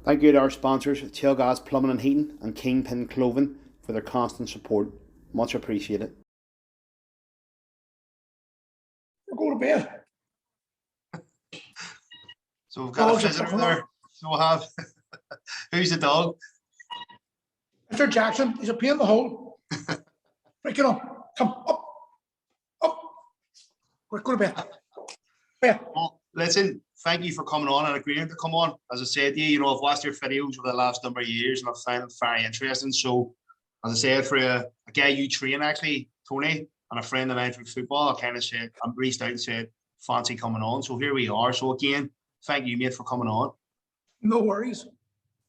Thank you to our sponsors, Gas Plumbing and Heating and Kingpin Clothing, for their constant support. Much appreciated. Go to bed. So we've got a visitor there. So we'll have, who's the dog? Mr. Jackson, he's a pain in the hole. Break it up. Come up. Up. We're going to bed. Bed. Well, listen, thank you for coming on and agreeing to come on. As I said to you, I've watched your videos over the last number of years and I've found them very interesting. So, as I said, for a guy you train, actually, Tony, and a friend of mine from football, I kind of said, I reached out and said, fancy coming on. So here we are. So again, thank you, mate, for coming on. No worries.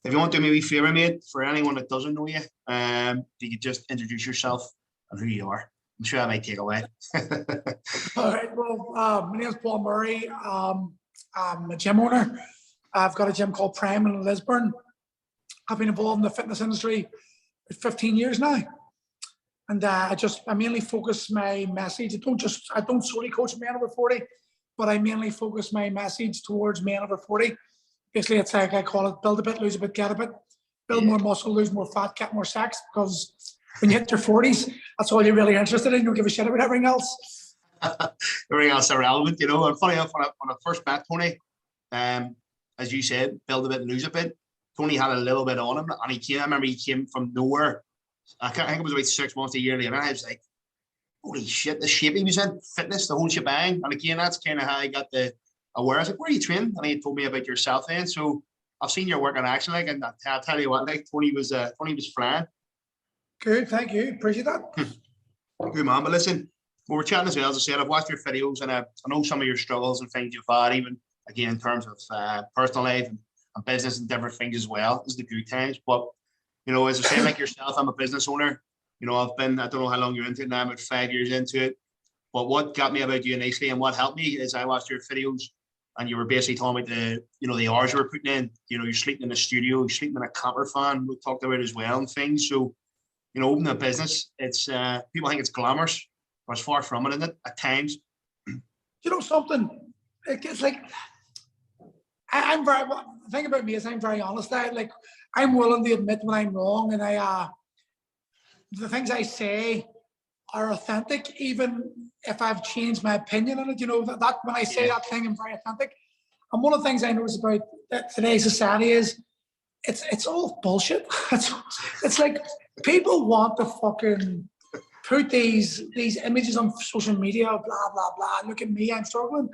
If you want to do me a wee favour, mate, for anyone that doesn't know you, if you could just introduce yourself and who you are. I'm sure I might take away. All right. Well, my name is Pol Murray. I'm a gym owner. I've got a gym called Primal in Lisburn. I've been involved in the fitness industry for 15 years now. And I mainly focus my message. I don't solely coach men over 40, but I mainly focus my message towards men over 40. Basically, it's like I call it: build a bit, lose a bit, get a bit. Build more muscle, lose more fat, get more sex. Because when you hit your 40s, that's all you're really interested in. You don't give a shit about everything else. Everything else is irrelevant, And funny enough, when I first met Tony, as you said, build a bit, lose a bit. Tony had a little bit on him, and I remember he came from nowhere. I think it was about 6 months, a year later, and I was like, holy shit, the shape he was in, fitness, the whole shebang. And again, that's kind of how I got the aware. I was like, where are you training? And he told me about yourself then. So I've seen your work in action, and I'll tell you what, Tony was flying. Good, thank you. Appreciate that. Good man. But listen, we were chatting as well. As I said, I've watched your videos and I know some of your struggles and things you've had, even again in terms of personal life and business and different things as well. This is the good times. But as I say, like yourself, I'm a business owner. I've been, I don't know how long you're into it now, about 5 years into it. But what got me about you initially and what helped me is I watched your videos and you were basically talking about the hours you were putting in. You're sleeping in the studio, you're sleeping in a camper van, we talked about as well and things. So, opening a business, it's people think it's glamorous, but it's far from it, isn't it? At times. Something? It's like I'm very. The thing about me is I'm very honest. I'm willing to admit when I'm wrong, and the things I say are authentic, even if I've changed my opinion on it. That when I say that thing, I'm very authentic. And one of the things I notice about today's society is it's all bullshit. It's like people want to fucking put these images on social media, blah blah blah. Look at me, I'm struggling.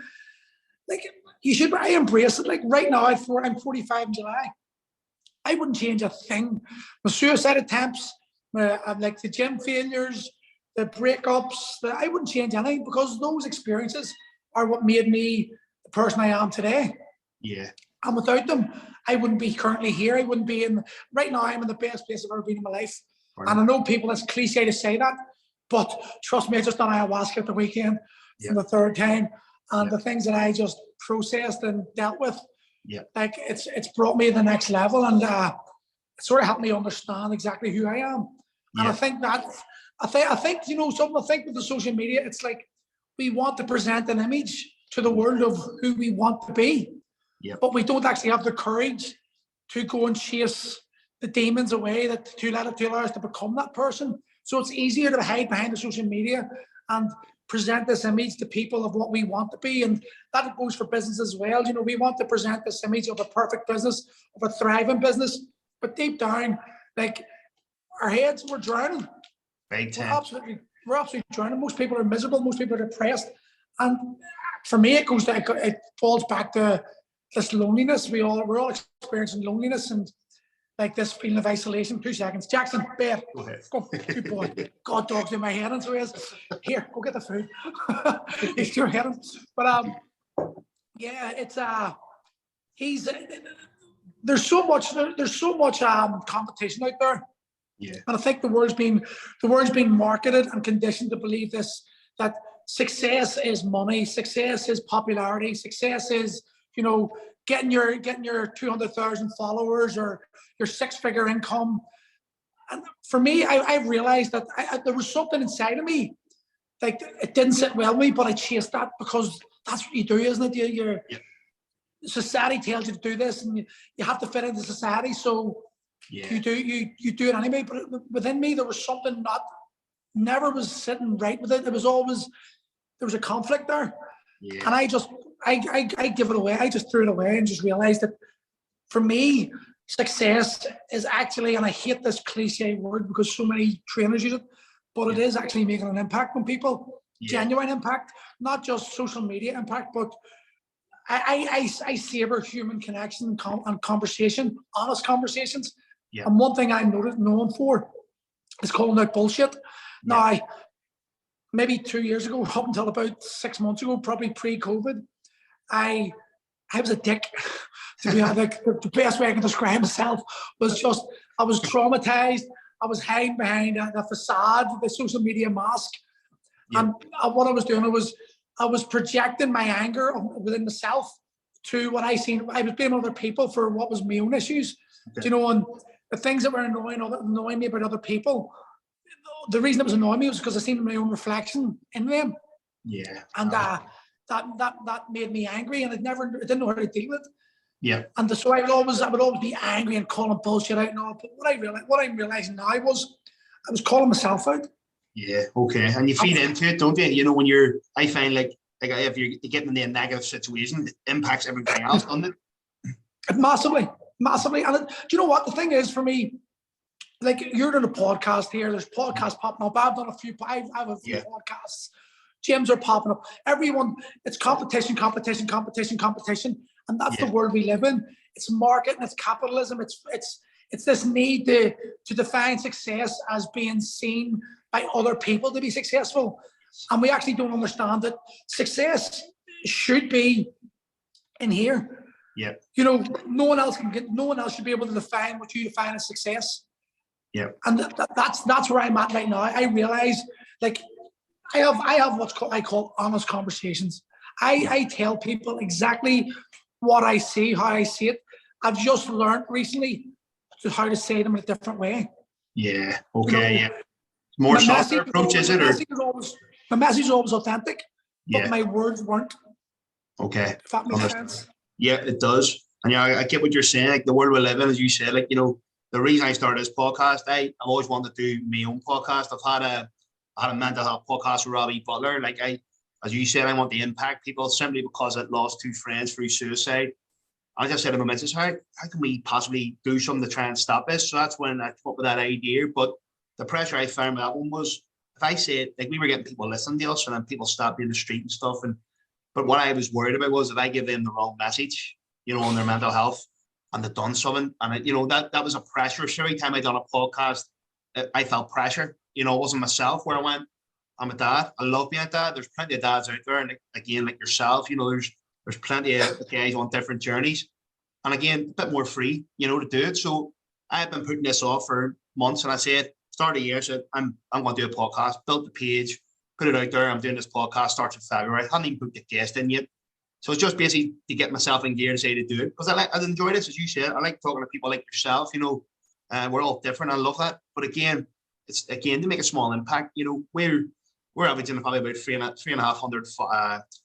Like I embrace it. Like right now, I'm 45 in July. I wouldn't change a thing. My suicide attempts, like the gym failures, the breakups, I wouldn't change anything because those experiences are what made me the person I am today. Yeah. And without them, I wouldn't be currently here. I wouldn't be right now, I'm in the best place I've ever been in my life. Right. And I know people, it's cliche to say that, but trust me, I just done ayahuasca at the weekend for the third time. And the things that I just processed and dealt with, like it's brought me to the next level, and it sort of helped me understand exactly who I am. And I think something. I think with the social media, it's like we want to present an image to the world of who we want to be, but we don't actually have the courage to go and chase the demons away to allow us to become that person. So it's easier to hide behind the social media and present this image to people of what we want to be. And that goes for business as well. We want to present this image of a perfect business, of a thriving business, but deep down, like our heads, we're drowning. Big time. We're absolutely drowning. Most people are miserable. Most people are depressed. And for me, it falls back to this loneliness. We're all experiencing loneliness and like this feeling of isolation. 2 seconds. Jackson, bed. Go. Good boy. God, dog's in my head, and so he is. Here, go get the food. He's your head. But it's there's so much competition out there. Yeah. And I think the world's been marketed and conditioned to believe this, that success is money, success is popularity, success is, getting your 200,000 followers or your 6-figure income. And for me, I realized that there was something inside of me, like it didn't sit well with me, but I chased that because that's what you do, isn't it? society tells you to do this, and you have to fit into society. So Yeah. you do it anyway. But within me, there was something never was sitting right with it. It was always, there was a conflict there. Yeah. And I give it away. I just threw it away and just realized that for me, success is actually, and I hate this cliche word because so many trainers use it, but it is actually making an impact on people, genuine impact, not just social media impact, but I savor human connection and conversation, honest conversations. Yeah. And one thing I'm known for is calling out bullshit. Now, maybe 2 years ago, up until about 6 months ago, probably pre-COVID, I was a dick. To be honest, the best way I can describe myself was just, I was traumatized. I was hiding behind the facade, the social media mask. And what I was doing, I was projecting my anger within myself to what I seen. I was blaming other people for what was my own issues. Okay. You know, and the things that were annoying me about other people, the reason it was annoying me was because I seen my own reflection in them. Yeah. And that made me angry, and I didn't know how to deal with it. Yeah. And so I would always be angry and calling bullshit out and all. But what I'm realizing now was I was calling myself out. Yeah. Okay. And you feed into it, don't you? You know, when I find like if you're getting in a negative situation, it impacts everything else, doesn't it? Massively. And do you know what the thing is for me? Like, you're doing a podcast here. There's podcasts popping up. I've done a few. I have a few podcasts. Gyms are popping up. Everyone, it's competition. And that's the world we live in. It's market and it's capitalism. It's this need to define success as being seen by other people to be successful. And we actually don't understand that success should be in here. Yeah. You know, no one else should be able to define what you define as success. Yeah. And that's where I'm at right now. I realize, like, I have I call honest conversations. I tell people exactly what I see, how I see it. I've just learned recently how to say them in a different way. Yeah. Okay. You know, more softer approach, is it? My message is always authentic, but my words weren't. Okay. If that makes sense. Yeah, it does. And yeah, I get what you're saying. Like, the world we live in, as you said, like, you know, the reason I started this podcast, I've always wanted to do my own podcast. I've had a mental health podcast with Robbie Butler. Like, as you said, I want to impact people simply because I lost 2 friends through suicide. I just said to my missus, how can we possibly do something to try and stop this? So that's when I came up with that idea. But the pressure I found with that one was, if I said, like, we were getting people listening to us and then people stopped me in the street and stuff. But what I was worried about was if I give them the wrong message, you know, on their mental health, and they've done something, and you know, that was a pressure. So every time I done a podcast, I felt pressure. You know, it wasn't myself. Where I went, I'm a dad. I love being a dad. There's plenty of dads out there, and again, like yourself, you know, there's plenty of guys on different journeys, and again, a bit more free, you know, to do it. So I've been putting this off for months, and I said, start of the year, I said, I'm going to do a podcast. Built the page, put it out there. I'm doing this podcast. Starts in February. I hadn't even put the guest in yet. So it's just basically to get myself in gear and say to do it, because I enjoy this, as you said. I like talking to people like yourself. You know, we're all different. I love that. But again, it's to make a small impact. You know, we're averaging probably about 3,500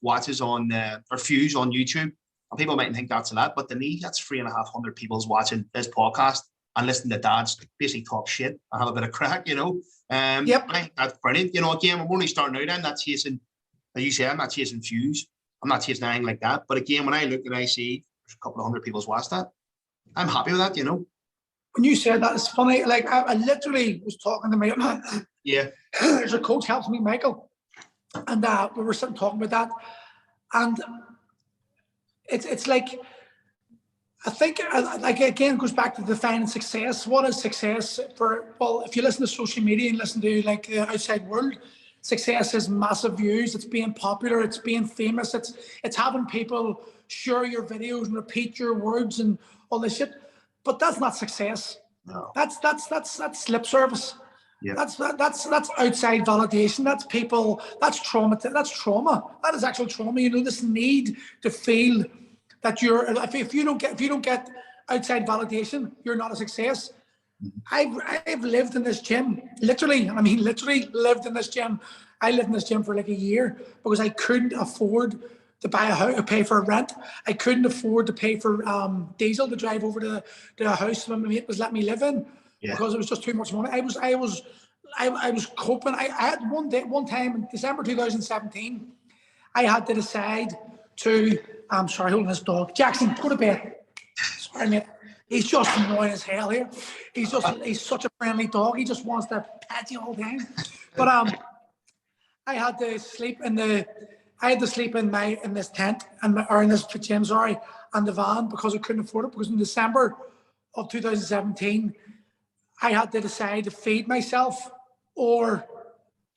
watches on or views on YouTube, and people might think that's a lot, but to me, that's 3,500 people's watching this podcast and listening to dads basically talk shit and have a bit of crack. You know, I think that's brilliant. You know, again, I'm only starting out. I'm not chasing, as you say, I'm not chasing views. I'm not chasing anything like that. But again, when I look and I see there's a couple of hundred people's watched that, I'm happy with that, you know. When you said that, it's funny. Like, I literally was talking to my there's a coach helps me, Michael, and we were sitting talking about that, and it's like, I think, like, again, it goes back to defining success. What is success well, if you listen to social media and listen to, like, the outside world, success is massive views. It's being popular. It's being famous. It's having people share your videos and repeat your words and all this shit. But that's not success. No. That's lip service. Yeah. That's outside validation. That's people. That's trauma. That's trauma. That is actual trauma. You know, this need to feel that you're. If you don't get outside validation, you're not a success. I've lived in this gym, literally lived in this gym. I lived in this gym for like a year because I couldn't afford buy a house, to pay for rent. I couldn't afford to pay for diesel to drive over to a house that my mate was letting me live in because it was just too much money. I was coping. I had one time in December 2017, I had to decide to. I'm sorry, holding this dog. Jackson, go to bed. Sorry, mate. He's just annoying as hell here. He's such a friendly dog. He just wants to pet you all the time. But I had to sleep in this tent or in this gym, sorry, and the van because I couldn't afford it. Because in December of 2017, I had to decide to feed myself or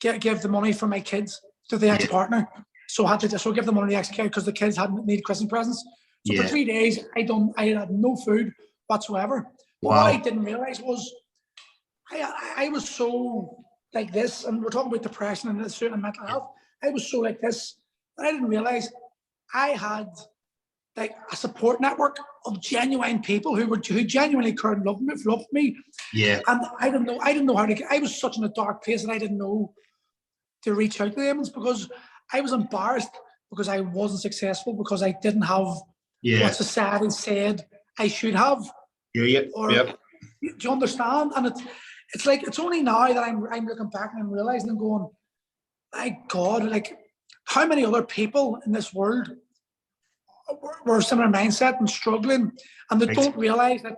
give the money for my kids to the ex-partner. So I had to give the money to the ex-kid because the kids hadn't needed Christmas presents. So for 3 days, I had no food whatsoever. But what I didn't realize was I was so like this, and we're talking about depression and certain mental health. I was so like this that I didn't realize I had like a support network of genuine people who genuinely cared and loved me. Yeah. And I didn't know how to. I was such in a dark place that I didn't know to reach out to them because I was embarrassed because I wasn't successful because I didn't have what society said I should have. Do you understand? And it's like it's only now that I'm looking back and I'm realizing and going, my God, like how many other people in this world were similar mindset and struggling, and they don't realize that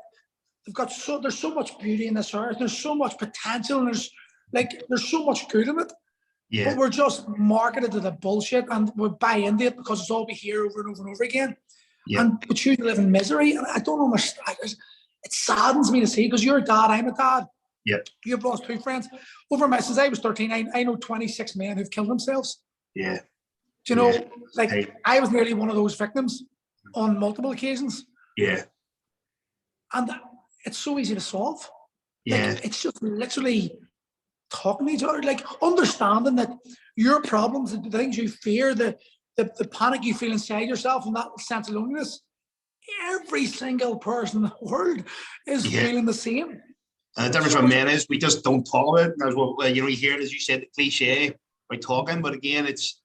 there's so much beauty in this earth, there's so much potential, and there's so much good in it. Yeah. But we're just marketed to the bullshit and we buy into it because it's all we hear over and over and over again. Yeah. And we choose to live in misery. And I don't understand. It saddens me to see because you're a dad, I'm a dad. Yep. You've lost 2 friends. Since I was 13, I know 26 men who've killed themselves. Yeah. Do you know, I was nearly one of those victims on multiple occasions. Yeah. And it's so easy to solve. Yeah. It's just literally talking to each other, like understanding that your problems, the things you fear, the panic you feel inside yourself, and that sense of loneliness, every single person in the world is feeling the same. And the difference from men is we just don't talk about it. As well, you hear it, as you said, the cliche by talking, but again, it's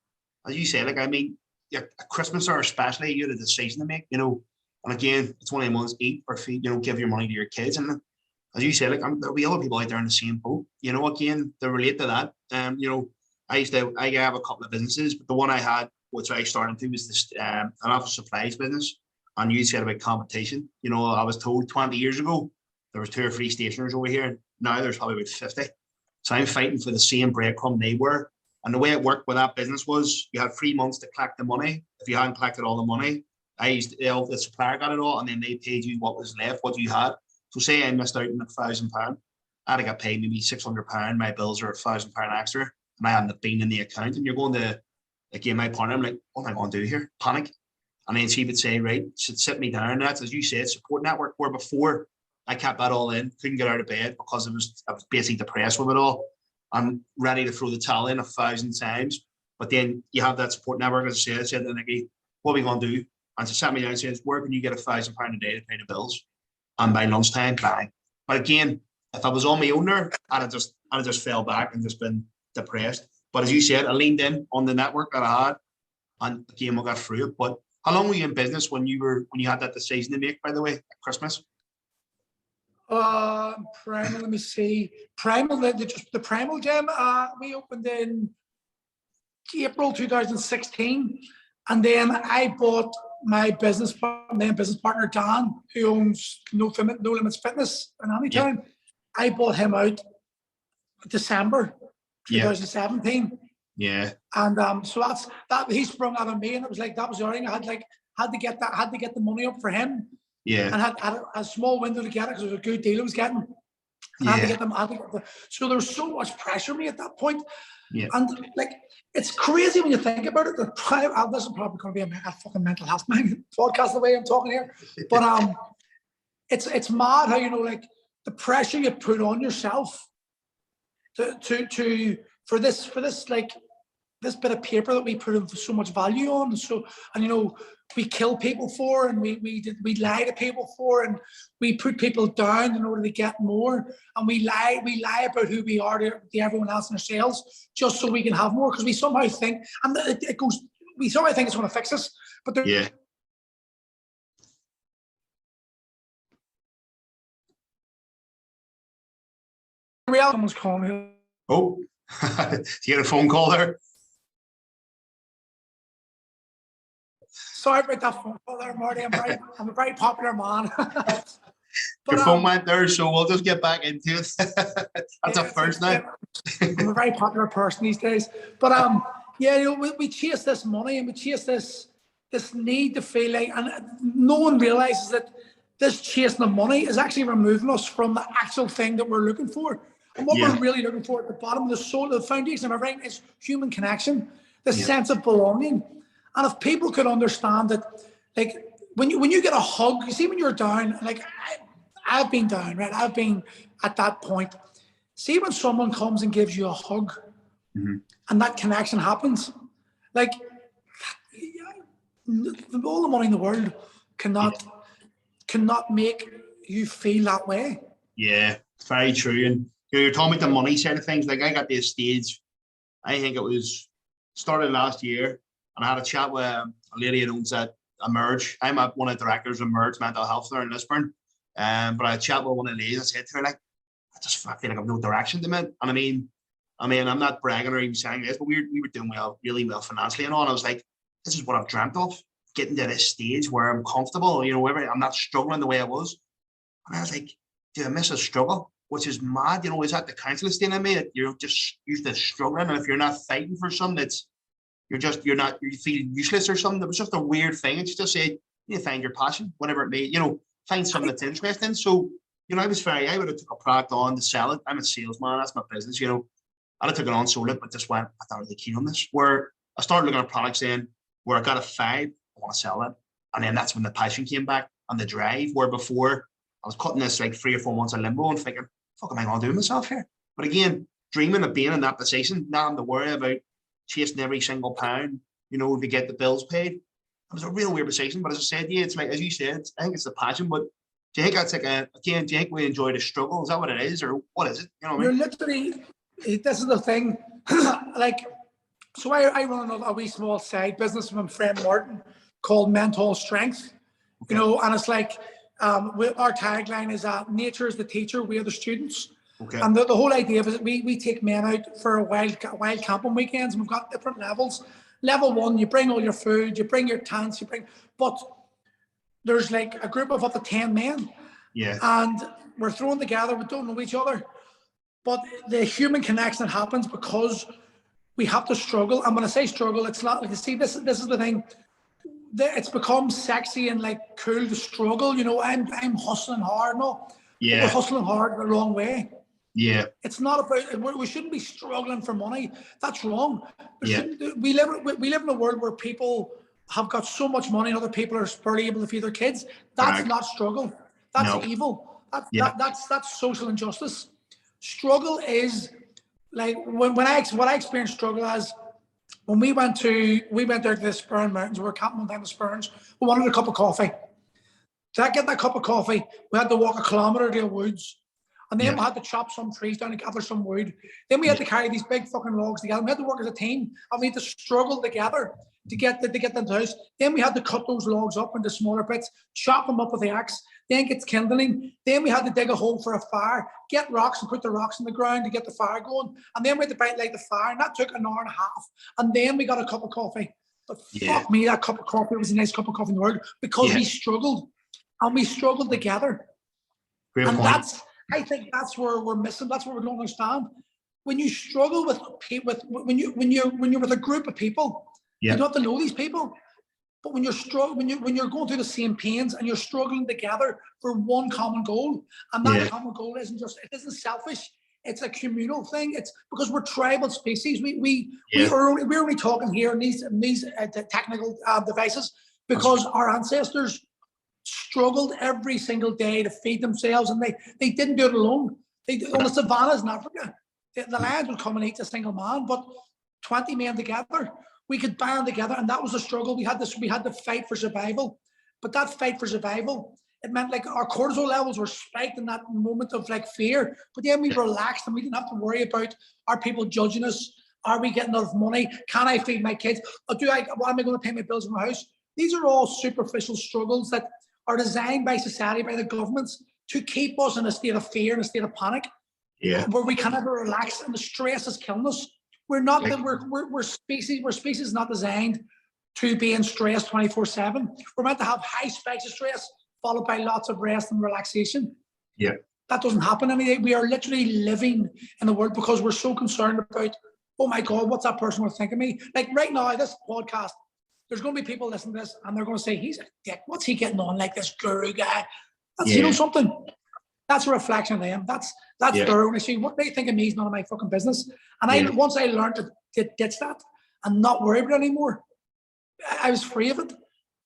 as you say, like I mean, at Christmas or especially, you have a decision to make, and again, it's one of them ones: eat or feed, give your money to your kids, and as you say, like there'll be other people out there in the same boat. Again, they relate to that. I have a couple of businesses, but the one I had, which I started to, was this an office supplies business. And you said about competition. I was told 20 years ago there was 2 or 3 stationers over here. Now there's probably about 50. So I'm fighting for the same breadcrumb they were. And the way it worked with that business was you had 3 months to collect the money. If you hadn't collected all the money, the supplier got it all, and then they paid you what was left, what you had. So say I missed out on £1,000, I'd have got paid maybe £600. My bills are £1,000 extra, and I hadn't been in the account. And you're going to, again, my partner, I'm like, what am I going to do here? Panic. And then she would say, right, should sit me down. And that's, as you said, support network, where before I kept that all in, couldn't get out of bed because I was basically depressed with it all. I'm ready to throw the towel in 1,000 times. But then you have that support network, as I said, and like, what are we going to do? And she sat me down and says, where can you get £1,000 a day to pay the bills? And by lunchtime, bang. But again, if I was on my own there, I'd have just fell back and just been depressed. But as you said, I leaned in on the network that I had, and again, I got through it. But how long were you in business when you had that decision to make, by the way, at Christmas? Primal, let me see. Primal, the Primal gym, we opened in April 2016. And then I bought my business partner, Dan, who owns No Limits Fitness in Anytown. Yep. I bought him out December 2017. Yeah. And so that he sprung out on me, and it was like that was the thing. I had to get the money up for him. Yeah. And had a small window to get it because it was a good deal I was getting. I had to get them. So there was so much pressure on me at that point. Yeah. And like it's crazy when you think about it. This is probably going to be a fucking mental health podcast the way I'm talking here. But it's mad how like the pressure you put on yourself for this like this bit of paper that we put so much value on. And we kill people for, and we lie to people for, and we put people down in order to get more, and we lie about who we are to everyone else in ourselves just so we can have more, because we somehow think, and it goes we certainly think it's going to fix us, but the Yeah. reality, someone's calling me. Oh, you get a phone call there? Sorry about that phone call there, Marty. I'm a very popular man. Your phone went there, so we'll just get back into it. That's a first now. I'm a very popular person these days. But yeah, you know, we chase this money and we chase this need to feel like, and no one realizes that this chasing of money is actually removing us from the actual thing that we're looking for. And what we're really looking for at the bottom of the soul, the foundation of everything is human connection, the sense of belonging. And if people could understand that, like when you get a hug, you see when you're down, like I've been down, right? I've been at that point. See when someone comes and gives you a hug and that connection happens, like all the money in the world cannot make you feel that way. Yeah, it's very true. And you're talking about the money side of things. Like I got this stage, I think it was started last year, and I had a chat with a lady that owns at Emerge. I'm one of the directors of Emerge Mental Health there in Lisburn. But I had a chat with one of the ladies. I said to her, like, I feel like I've no direction to it. And I mean, I'm not bragging or even saying this, but we were doing really well financially and all. And I was like, this is what I've dreamt of, getting to this stage where I'm comfortable, you know, I'm not struggling the way I was. And I was like, do I miss a struggle? Which is mad, you know, is that the counsellor staying in me that you're just used to struggling? And if you're not fighting for something, you feel useless or something. It was just a weird thing. It's just say, you find your passion, whatever it may, you know, find something that's interesting. So, you know, I would have took a product on to sell it. I'm a salesman, that's my business, you know. I'd have took it on, sold it, but just went, I'm not really keen on this. Where I started looking at products then where I got a vibe, I want to sell it. And then that's when the passion came back and the drive, where before I was cutting this like 3 or 4 months of limbo and thinking, fuck am I going to do myself here? But again, dreaming of being in that position, not having to worry about chasing every single pound, you know, to get the bills paid. It was a real weird position. But as I said, yeah, it's like, as you said, I think it's the passion. But do you think that's like do you think we enjoy the struggle? Is that what it is? Or what is it? You know what I mean? You're literally, this is the thing. Like, so I run a wee small side business with my friend Martin called Mental Strength. Okay. You know, and it's like, our tagline is nature is the teacher, we are the students. Okay. And the whole idea is that we take men out for wild camping weekends, and we've got different levels. Level 1, you bring all your food, you bring your tents, but there's like a group of up to 10 men. Yeah. And we're thrown together, we don't know each other. But the human connection that happens because we have to struggle. And when I say struggle, it's not like, you see, this is the thing. It's become sexy and like cool to struggle. You know, I'm hustling hard. No, yeah, we're hustling hard the wrong way. Yeah, it's not about. We shouldn't be struggling for money. That's wrong. We live in a world where people have got so much money, and other people are barely able to feed their kids. That's not struggle. That's evil. That's social injustice. Struggle is like what I experienced struggle as. When we went there to the Spurn Mountains, we were camping one time in the Spurns, we wanted a cup of coffee. To get that cup of coffee, we had to walk 1 kilometre to the woods. And then we had to chop some trees down and gather some wood. Then we had to carry these big fucking logs together. We had to work as a team, and we had to struggle together to get them to the house. Then we had to cut those logs up into smaller bits, chop them up with the axe, then get kindling. Then we had to dig a hole for a fire, get rocks and put the rocks in the ground to get the fire going. And then we had to light the fire, and that took 1.5 hours. And then we got a cup of coffee. But fuck me, that cup of coffee was the nice cup of coffee in the world because we struggled, and we struggled together. Great and point. I think that's where we're missing. That's what we don't understand. When you struggle when you're with a group of people, you don't have to know these people. But when you're going through the same pains and you're struggling together for one common goal, and that common goal isn't selfish. It's a communal thing. It's because we're tribal species. We're only talking here in these technical devices because our ancestors struggled every single day to feed themselves, and they didn't do it alone. On the savannas in Africa, the lions would come and eat a single man, but 20 men together, we could band together, and that was a struggle. We had to fight for survival, but that fight for survival, it meant like our cortisol levels were spiked in that moment of like fear, but then we relaxed and we didn't have to worry about our people judging us, Are we getting enough money? Can I feed my kids? Or what am I going to pay my bills in my house? These are all superficial struggles that are designed by society, by the governments, to keep us in a state of fear and a state of panic, where we can never relax, and the stress is killing us. We're not that we're species not designed to be in stress 24/7. We're meant to have high spikes of stress followed by lots of rest and relaxation. Yeah. That doesn't happen any day. We are literally living in the world because we're so concerned about, oh my God, what's that person going to think of me? Like right now, this podcast, there's going to be people listening to this and they're going to say, he's a dick. What's he getting on like this guru guy? That's, you know, something. That's a reflection of them. That's their own issue. What they think of me is none of my fucking business. And once I learned to ditch that and not worry about it anymore, I was free of it.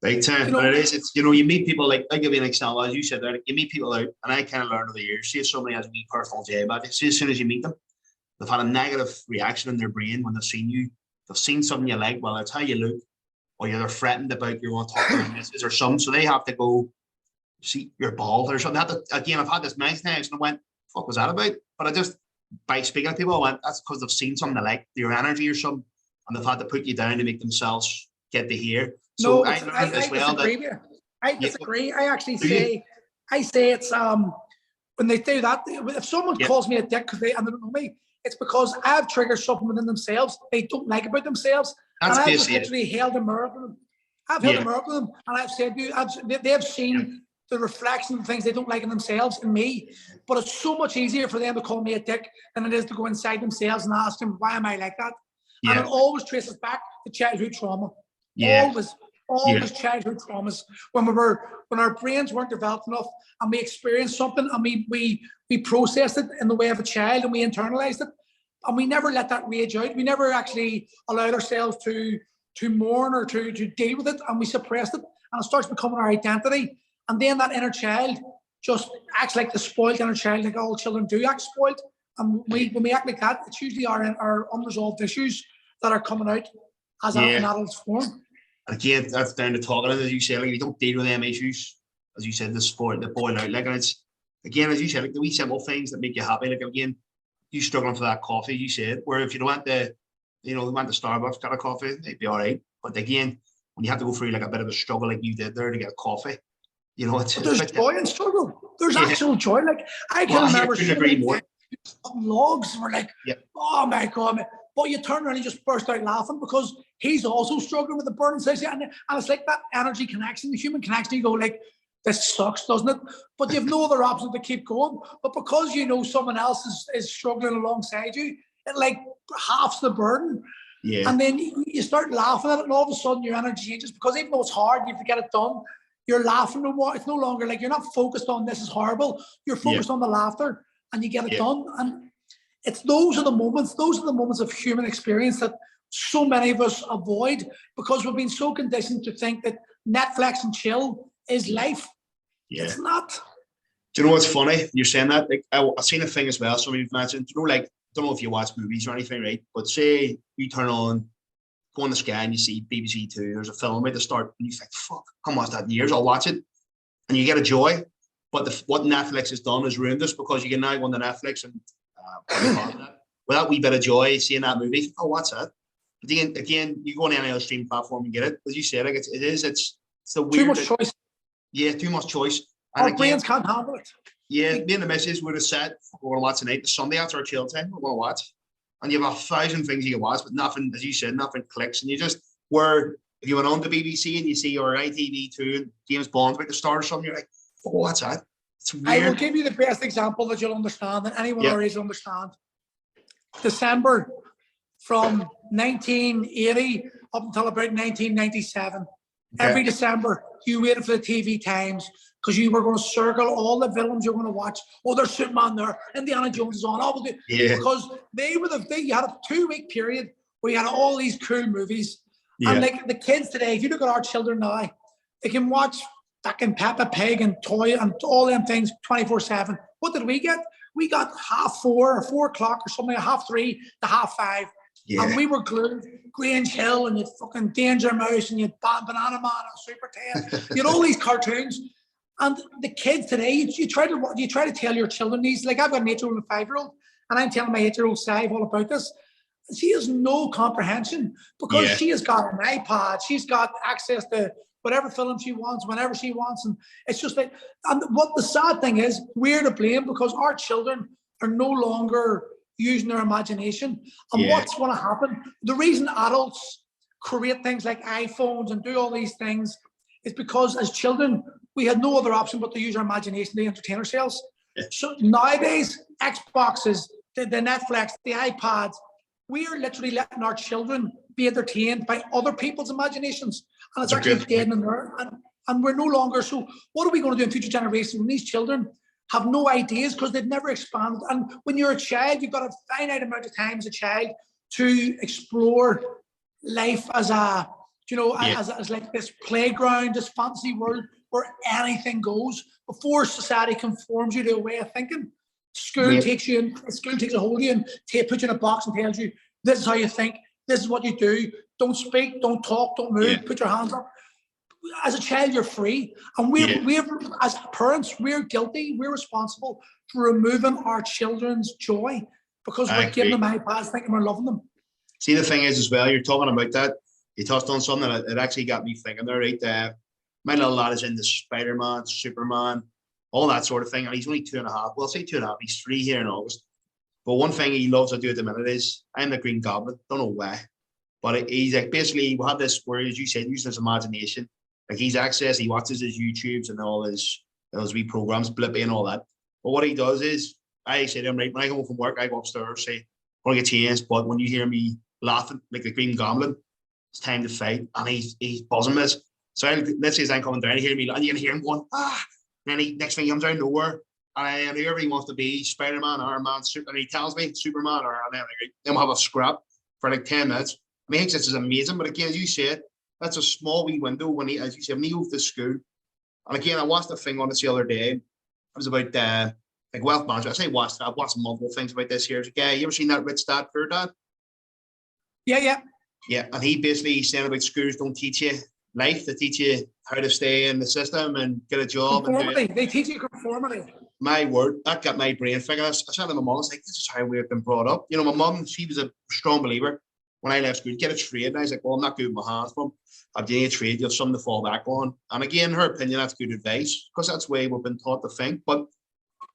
Big time. You know, but it's you meet people like, I'll give you an example, as you said there, you meet people out, and I kind of learned over the years, see if somebody has a wee personal jab at it, see as soon as you meet them, they've had a negative reaction in their brain when they've seen you, they've seen something you like, well, it's how you look, or you're threatened about you're going to talk about this, is there some, so they have to go, see, you're bald or something. Again, I've had this many times and I went, fuck was that about? But I just, by speaking to people, I went, that's because they've seen something they like, your energy or something, and they've had to put you down to make themselves get to hear. So I learned as well that I disagree. I actually say, it's when they do that, if someone calls me a dick because they don't know me, it's because I've triggered something within themselves they don't like about themselves. That's and I've just literally held a mirror up to them. I've held a mirror up to them and I've said, they've seen the reflection of things they don't like in themselves in me. But it's so much easier for them to call me a dick than it is to go inside themselves and ask them, why am I like that? And it always traces back to childhood trauma. Always childhood traumas when our brains weren't developed enough and we experienced something and we processed it in the way of a child and we internalized it and we never let that rage out. We never actually allowed ourselves to mourn or to deal with it, and we suppressed it and it starts becoming our identity. And then that inner child just acts like the spoiled inner child, like all children do act spoiled. And when we act like that, it's usually our unresolved issues that are coming out as an adult's form. Again, that's down to talking, as you say, like you don't deal with them issues, as you said, the boil out. Like, and it's again, as you said, like the wee simple things that make you happy. Like again, you struggling for that coffee, you said, where if you went to, went to Starbucks, got a coffee, they'd be all right. But again, when you have to go through like a bit of a struggle like you did there to get a coffee, there's joy in struggle. There's actual joy. Like I can remember logs were like, oh my God, man. But you turn around and just burst out laughing because he's also struggling with the burning sensation. And it's like that energy connection, the human connection. You go like, this sucks, doesn't it? But you have no other option to keep going. But because someone else is struggling alongside you, it like halves the burden. Yeah. And then you start laughing at it and all of a sudden your energy changes because even though it's hard, you have to get it done. You're laughing no more. It's no longer like you're not focused on this is horrible. You're focused on the laughter and you get it done. And those are the moments of human experience that so many of us avoid because we've been so conditioned to think that Netflix and chill is life. Yeah. It's not. Do you know what's funny? You're saying that. Like, I've seen a thing as well. Somebody mentioned, like, I don't know if you watch movies or anything, right? But say you turn on, go on the Sky and you see BBC Two, there's a film at the start, and you think, fuck, I haven't watched that in years, I'll watch it. And you get a joy. But what Netflix has done is ruined us because you can now go on the Netflix and with that wee bit of joy seeing that movie, oh, what's that? But again, you go on any other streaming platform and get it. As you said, like it's the weird. Too much choice. Yeah, too much choice. And our brains can't handle it. Yeah, me and the missus would have said, we're going to watch tonight. The Sunday after our chill time, we're going to watch. And you have 1,000 things you can watch, but nothing, as you said, nothing clicks. And you just, if you went on to BBC and you see your ITV2 and James Bond's about to start or something, you're like, oh, what's that? It's weird. I will give you the best example that you'll understand, and anyone our age will understand. December from 1980 up until about 1997. Every December, you waited for the TV times because you were going to circle all the films you're going to watch. Oh, there's Superman there. Indiana Jones is on. Oh, because you had a 2-week period where you had all these cool movies. Yeah. And like the kids today, if you look at our children now, they can watch fucking Peppa Pig and Toy and all them things 24/7. What did we get? We got 4:30 or 4 o'clock or something, 3:30 to 5:30. Yeah. And we were glued, Grange Hill, and you'd fucking Danger Mouse, and you'd Banana Man and Super Ted. You had all these cartoons. And the kids today, you try to tell your children these. Like I've got an 8-year-old and a 5-year-old, and I'm telling my 8-year-old Sive all about this. she has no comprehension because she has got an iPad. She's got access to whatever film she wants, whenever she wants. And it's just like, and what the sad thing is, we're to blame because our children are no longer using their imagination. And what's going to happen? The reason adults create things like iPhones and do all these things is because as children, we had no other option but to use our imagination to entertain ourselves. So nowadays, Xboxes, the Netflix, the iPads, we are literally letting our children be entertained by other people's imaginations. And it's actually dead in there. And we're no longer. So what are we going to do in future generations when these children have no ideas because they've never expanded? And when you're a child, you've got a finite amount of time as a child to explore life as a, as like this playground, this fantasy world where anything goes before society conforms you to a way of thinking. School takes you in, school takes a hold of you and puts you in a box and tells you, this is how you think, this is what you do, don't speak, don't talk, don't move, put your hands up. As a child, you're free. And we're as parents, we're guilty, we're responsible for removing our children's joy because we're giving them iPads thinking we're loving them. See, the thing is as well, you're talking about that, you touched on something that it actually got me thinking there, right? My little lad is into Spider-Man, Superman, all that sort of thing, and he's only 2.5. Well, I'll say 2.5, he's 3 here in August. But one thing he loves to do at the minute is, I'm the Green Goblin, don't know why. But he's like, basically, we have this where, as you said, using his imagination. Like he's access, he watches his YouTubes and all his wee programs, Blippy and all that. But what he does is, I say to him, right, when I go home from work, I go upstairs, say, I'm going to get changed, but when you hear me laughing like the Green Goblin, it's time to fight. And he's buzzing with this. So let's say as I'm coming down, you hear me, and you can hear him going, ah. And then next thing he comes out of nowhere, and whoever he wants to be, Spider-Man, Iron Man, and he tells me Superman, or then we'll have a scrap for like 10 minutes. I mean, I think this is amazing, but again, as you said, that's a small wee window when he, as you said, when he goes to school. And again, I watched a thing on this the other day. It was about like wealth management. I say watched it. I've watched multiple things about this here. There's a guy, you ever seen that Rich Dad, Poor Dad? Yeah. Yeah, and he basically saying about schools don't teach you life, they teach you how to stay in the system and get a job. Conformity. They teach you conformity. My word, that got my brain thinking. I said to my mum, I was like, this is how we've been brought up. You know, my mum, she was a strong believer. When I left school, get a trade. And I was like, well, I'm not good with my hands, Mum. I'm doing a trade, you have something to fall back on. And again, her opinion, that's good advice, because that's the way we've been taught to think. But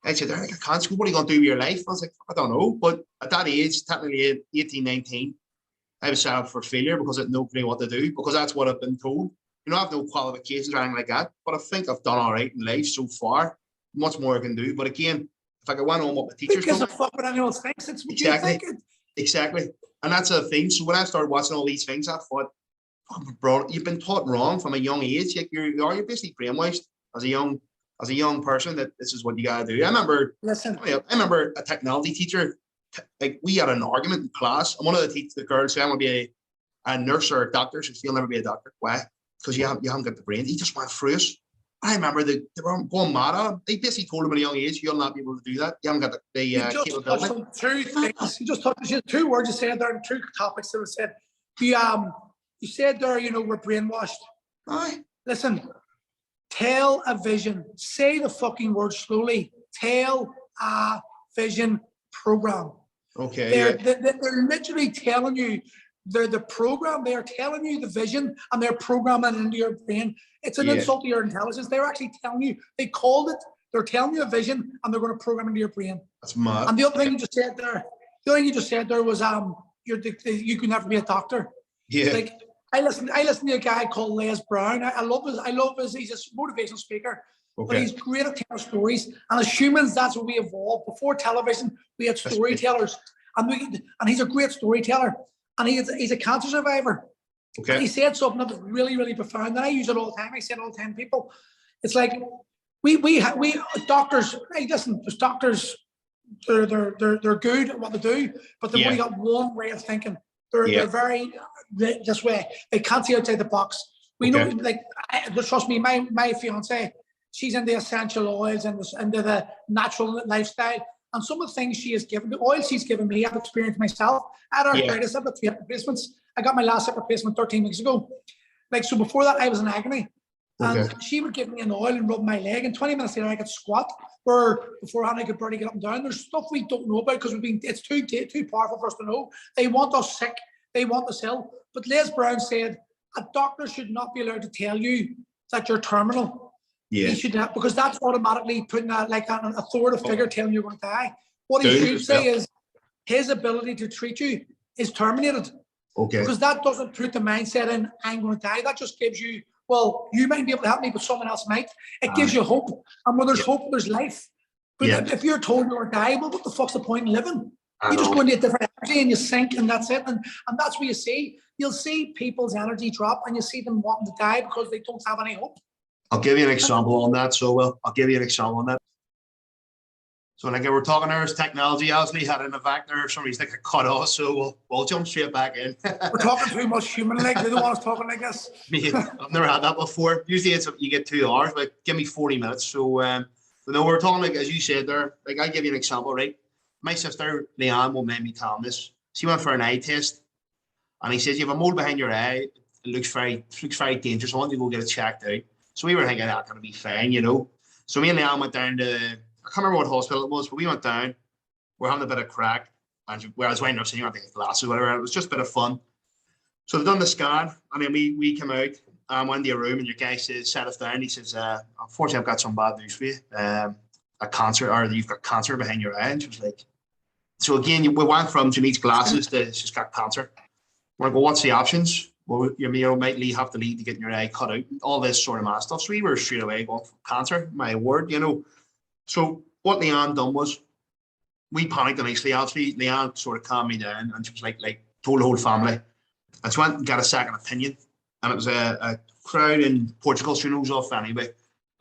I said, I can't school, what are you going to do with your life? I was like, I don't know. But at that age, technically 18, 19, I was set up for failure because I had no clue what to do, because that's what I've been told. You know, I have no qualifications or anything like that, but I think I've done all right in life so far. Much more I can do. But again, if I could went on what the teachers told me. Who gives a fuck what anyone thinks? It's what exactly. you think. Exactly. And that's the thing. So when I started watching all these things, I thought, bro, you've been taught wrong from a young age. Like you're basically brainwashed as a young person that this is what you gotta do. I remember a technology teacher, like we had an argument in class, and one of the girls said, I want to be a nurse or a doctor. She said, you'll never be a doctor. Why? Because you haven't got the brain. He just went through us. I remember they were going mad at him. They basically told him at a young age, you'll not be able to do that. You haven't got the capability. On two things. You just touched on 2 words you said there, and 2 topics that were said. You said there, we're brainwashed. Aye. Listen, television. Say the fucking word slowly. Television program. Okay. They're literally telling you. They're the program, they are telling you the vision, and they're programming it into your brain. It's an insult to your intelligence. They're actually telling you, they called it, they're telling you a vision, and they're going to program it into your brain. That's mad. And the other thing you just said there, was you can never be a doctor. Yeah. Like I listen to a guy called Les Brown. I love his he's a motivational speaker. Okay. But he's great at telling stories. And as humans, that's what we evolved. Before television, we had storytellers. And he's a great storyteller. And he's a cancer survivor. Okay. And he said something that was really, really profound. And I use it all the time. I say it all the time to people. It's like we doctors. Hey, listen, there's doctors. They're good at what they do, but they've only got one way of thinking. They're very this way. They can't see outside the box. We know, like, trust me, my fiance, she's into essential oils and into the natural lifestyle. And some of the things she has given, the oil she's given me, I've experienced myself. I had arthritis, I've got 3 hip replacements. I got my last hip replacement 13 weeks ago. Like, so before that, I was in agony. Okay. And she would give me an oil and rub my leg, and 20 minutes later I could squat, where beforehand I could barely get up and down. There's stuff we don't know about because it's too powerful for us to know. They want us sick, they want us ill. But Les Brown said a doctor should not be allowed to tell you that you're terminal. Yeah. He should not, because that's automatically putting an authoritative figure telling you you're going to die. What he should say is his ability to treat you is terminated. Okay. Because that doesn't put the mindset in, I'm going to die. That just gives you, well, you might be able to help me, but someone else might. It gives you hope. And when there's hope, there's life. But if you're told you're going to die, well, what the fuck's the point in living? You just go into a different energy and you sink, and that's it. And that's what you see. You'll see people's energy drop, and you see them wanting to die because they don't have any hope. I'll give you an example on that. I'll give you an example on that. So like we're talking there, technology obviously had an effect there. Somebody's like a cut off, so we'll jump straight back in. We're talking too much human like. They don't want us talking like this. Mate, I've never had that before. Usually you get 2 hours, but give me 40 minutes. So but no, we're talking like as you said there. Like I'll give you an example, right? My sister Leanne will make me tell this. She went for an eye test, and he says you have a mole behind your eye. It looks very dangerous. I want you to go get it checked out. So we were thinking that's gonna be fine, you know. So me and Leanne went down to, I can't remember what hospital it was, but we went down. We're having a bit of crack, and where I was waiting, I was saying I think glasses or whatever. It was just a bit of fun. So they've done the scan, and then we come out and went into a room, and your guy says, "Set us down." He says, "Unfortunately, I've got some bad news for you. A cancer, or you've got cancer behind your eye." And she was like, so again, we went from she needs glasses to she's got cancer. We're like, well, what's the options? Well, you might have to leave to get your eye cut out, all this sort of mad stuff. So we were straight away going for cancer, my word, you know. So what Leanne done was, we panicked initially. Obviously, Leanne sort of calmed me down, and she was like told the whole family. And she went and got a second opinion, and it was a crowd in Portugal. She knows off anyway,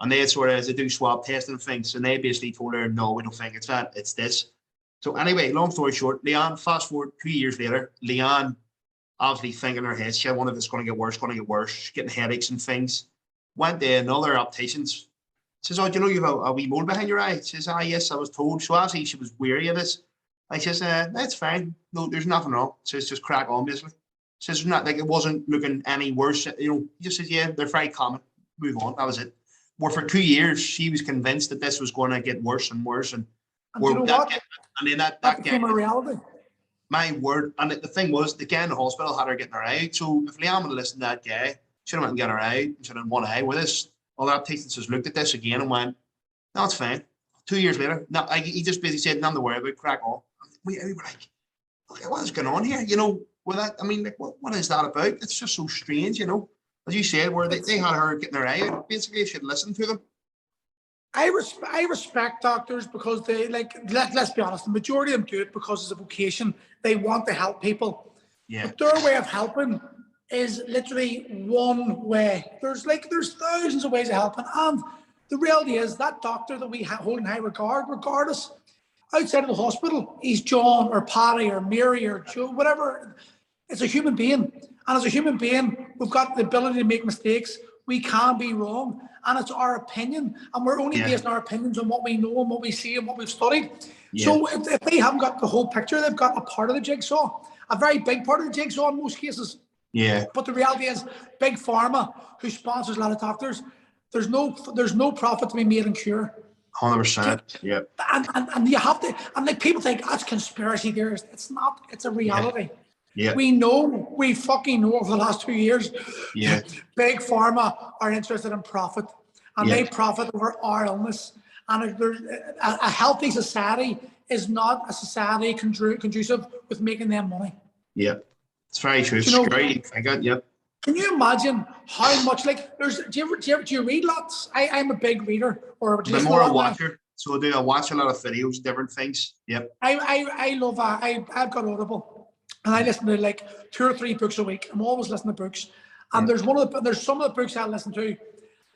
and they do swab testing and things, and they basically told her, no, we don't think it's that, it's this. So anyway, long story short, Leanne, fast forward 2 years later, Leanne, obviously thinking in her head, she had one of it's going to get worse, she's getting headaches and things. Went to another optician's. Says, oh, do you know you have a wee mole behind your eye? Says, yes, I was told. So obviously she was weary of this. I says, that's fine. No, there's nothing wrong. Says, just crack on, basically. Says, not like it wasn't looking any worse. You know, he just says, yeah, they're very common. Move on. That was it. Where for 2 years, she was convinced that this was going to get worse and worse. And you know what? And then that became a reality. My word. And the thing was, the guy in the hospital had her getting her eye out. So if Leanne would have listened to that guy, she would have went and got her eye out. She had one eye with us. All that opticians looked at this again and went, no, it's fine. 2 years later, no, he just basically said, nothing to worry about, crack on. We were like, okay, what is going on here? You know, with that, I mean, like, what is that about? It's just so strange, you know. As you said, where they had her getting her eye out, basically, you should listen to them. I respect doctors because they, like, let's be honest, the majority of them do it because it's a vocation. They want to help people. Yeah. But their way of helping is literally one way. There's thousands of ways of helping, and the reality is that doctor that we hold in high regard, regardless, outside of the hospital, he's John or Paddy or Mary or Joe, whatever. It's a human being, and as a human being, we've got the ability to make mistakes. We can be wrong, and it's our opinion, and we're only basing our opinions on what we know and what we see and what we've studied. Yeah. So if they haven't got the whole picture, they've got a part of the jigsaw, a very big part of the jigsaw in most cases. Yeah. But the reality is, big pharma, who sponsors a lot of doctors, there's no profit to be made in cure. 100%. Yeah. And you have to, and like people think that's conspiracy theories. It's not. It's a reality. Yeah. We fucking know over the last 2 years. Yeah. Big pharma are interested in profit, and they profit over our illness. And a healthy society is not a society conducive with making them money. Yeah. It's very true. It's great. I got you. Can you imagine how much, like, do you read lots? I'm a big reader, or I'm more a watcher. So I watch a lot of videos, different things. Yep. I love I've got Audible, and I listen to like 2 or 3 books a week. I'm always listening to books, and there's some of the books I listen to,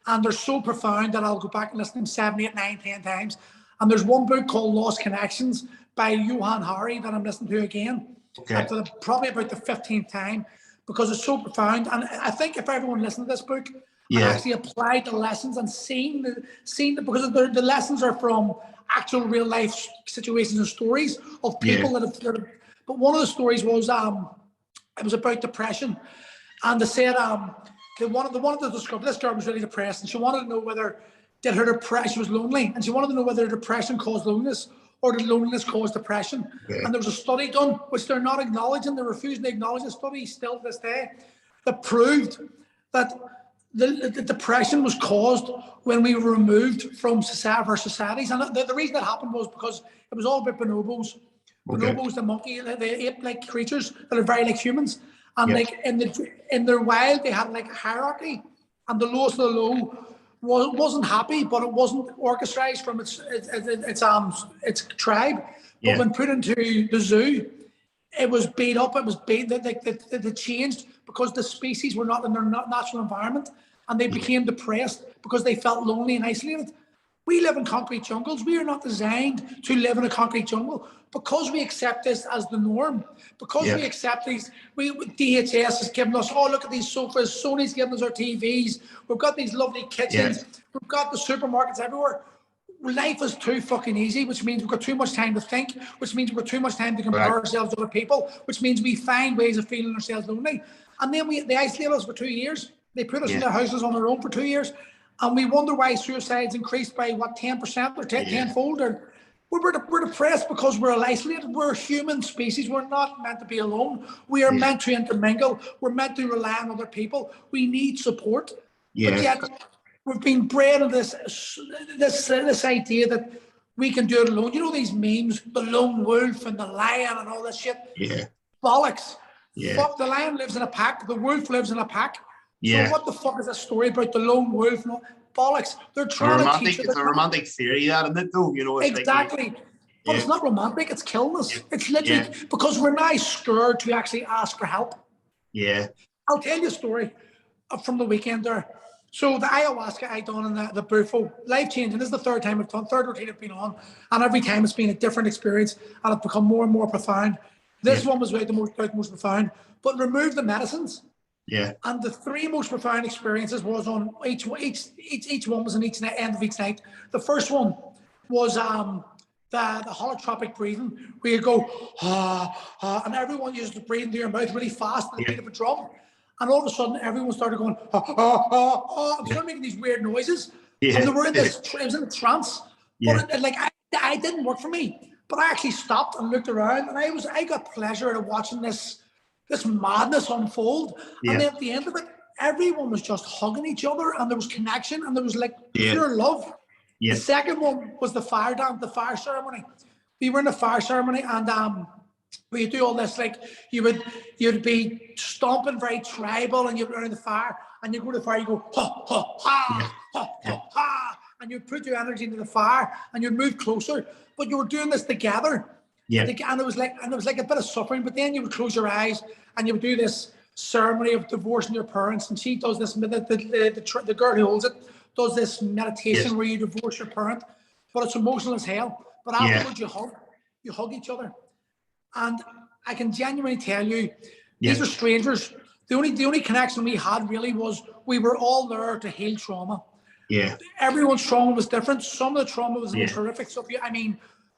and they're so profound that I'll go back and listen to them 7, 8, 9, 10 times. And there's one book called Lost Connections by Johann Hari that I'm listening to again. Okay. Probably about the 15th time, because it's so profound. And I think if everyone listened to this book and actually applied the lessons and seen because the lessons are from actual real life situations and stories of people that have. But one of the stories was it was about depression, and they said they wanted to discover, this girl was really depressed, and she wanted to know whether did her depression, she was lonely, and she wanted to know whether depression caused loneliness or did loneliness cause depression. Okay. And there was a study done, which they're not acknowledging, they're refusing to acknowledge the study still to this day, that proved that the depression was caused when we were removed from our societies. And the reason that happened was because it was all about bonobos. Okay. Bonobos, the monkey, the ape-like creatures that are very like humans. And Yes. like in their wild, they had like a hierarchy, and the lowest of the low wasn't happy, but it wasn't orchestrated from its tribe. But Yeah. when put into the zoo, it was beat up. It was beat. They changed because the species were not in their natural environment, and they became depressed because they felt lonely and isolated. We live in concrete jungles. We are not designed to live in a concrete jungle. Because we accept this as the norm, because we accept these, DHS has given us, oh, look at these sofas, Sony's given us our TVs, we've got these lovely kitchens, we've got the supermarkets everywhere. Life is too fucking easy, which means we've got too much time to think, which means we've got too much time to compare ourselves to other people, which means we find ways of feeling ourselves lonely. And then they isolate us for 2 years. They put us in their houses on our own for 2 years. And we wonder why suicides increased by, what, 10% or tenfold? Or we're depressed because we're isolated. We're a human species. We're not meant to be alone. We are meant to intermingle. We're meant to rely on other people. We need support. But yet we've been bred in this idea that we can do it alone. You know these memes, the lone wolf and the lion and all this shit? Yeah. Bollocks. Yeah. Fuck, the lion lives in a pack. The wolf lives in a pack. Yeah. So what the fuck is this story about the lone wolf? No, bollocks. They're trying to teach It's a romantic theory, that, isn't it, though? You know, it's exactly. Like, but it's not romantic, it's killing us. It's literally because we're now scared to actually ask for help. Yeah. I'll tell you a story from the weekend there. So the ayahuasca I done in the Bufo, life changing. This is the third routine I've been on, and every time it's been a different experience, and it's become more and more profound. This one was the most profound, but remove the medicines. Yeah. And the three most profound experiences was on each one was in each end of each night. The first one was the holotropic breathing, where you go and everyone uses to breathe into your mouth really fast at the beat of a drum, and all of a sudden everyone started going and started making these weird noises. And they were in this, it was in a trance. But it didn't work for me. But I actually stopped and looked around, and I got pleasure out of watching this madness unfold. And then at the end of it, everyone was just hugging each other, and there was connection, and there was like pure love. The second one was the fire ceremony. We were in the fire ceremony, and where you do all this, like you'd be stomping very tribal, and you'd around the fire, and you go to the fire, you go ha ha ha ha ha ha, and you'd put your energy into the fire, and you'd move closer. But you were doing this together. And it was like a bit of suffering, but then you would close your eyes and you would do this ceremony of divorcing your parents. And she does this, the girl who holds it does this meditation where you divorce your parent, but it's emotional as hell. But afterwards you hug each other. And I can genuinely tell you, these are strangers. The only connection we had really was we were all there to heal trauma. Yeah. Everyone's trauma was different. Some of the trauma was the most horrific stuff.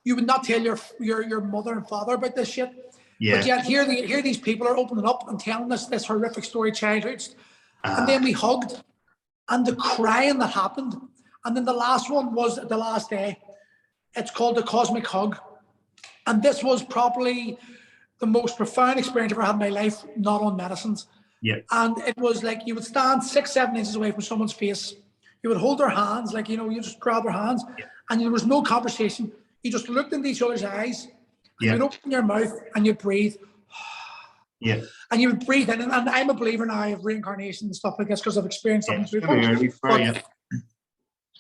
You would not tell your mother and father about this shit. But yet here these people are opening up and telling us this horrific story, childhoods. And then we hugged, and the crying that happened. And then the last one was the last day. It's called the cosmic hug. And this was probably the most profound experience I've ever had in my life, not on medicines. Yeah. And it was like you would stand 6-7 inches away from someone's face. You would hold their hands, like, you just grab their hands, and there was no conversation. You just looked into each other's eyes, and you'd open your mouth, and you'd breathe. And you would breathe in, and I'm a believer now of reincarnation and stuff like this because I've experienced something through it.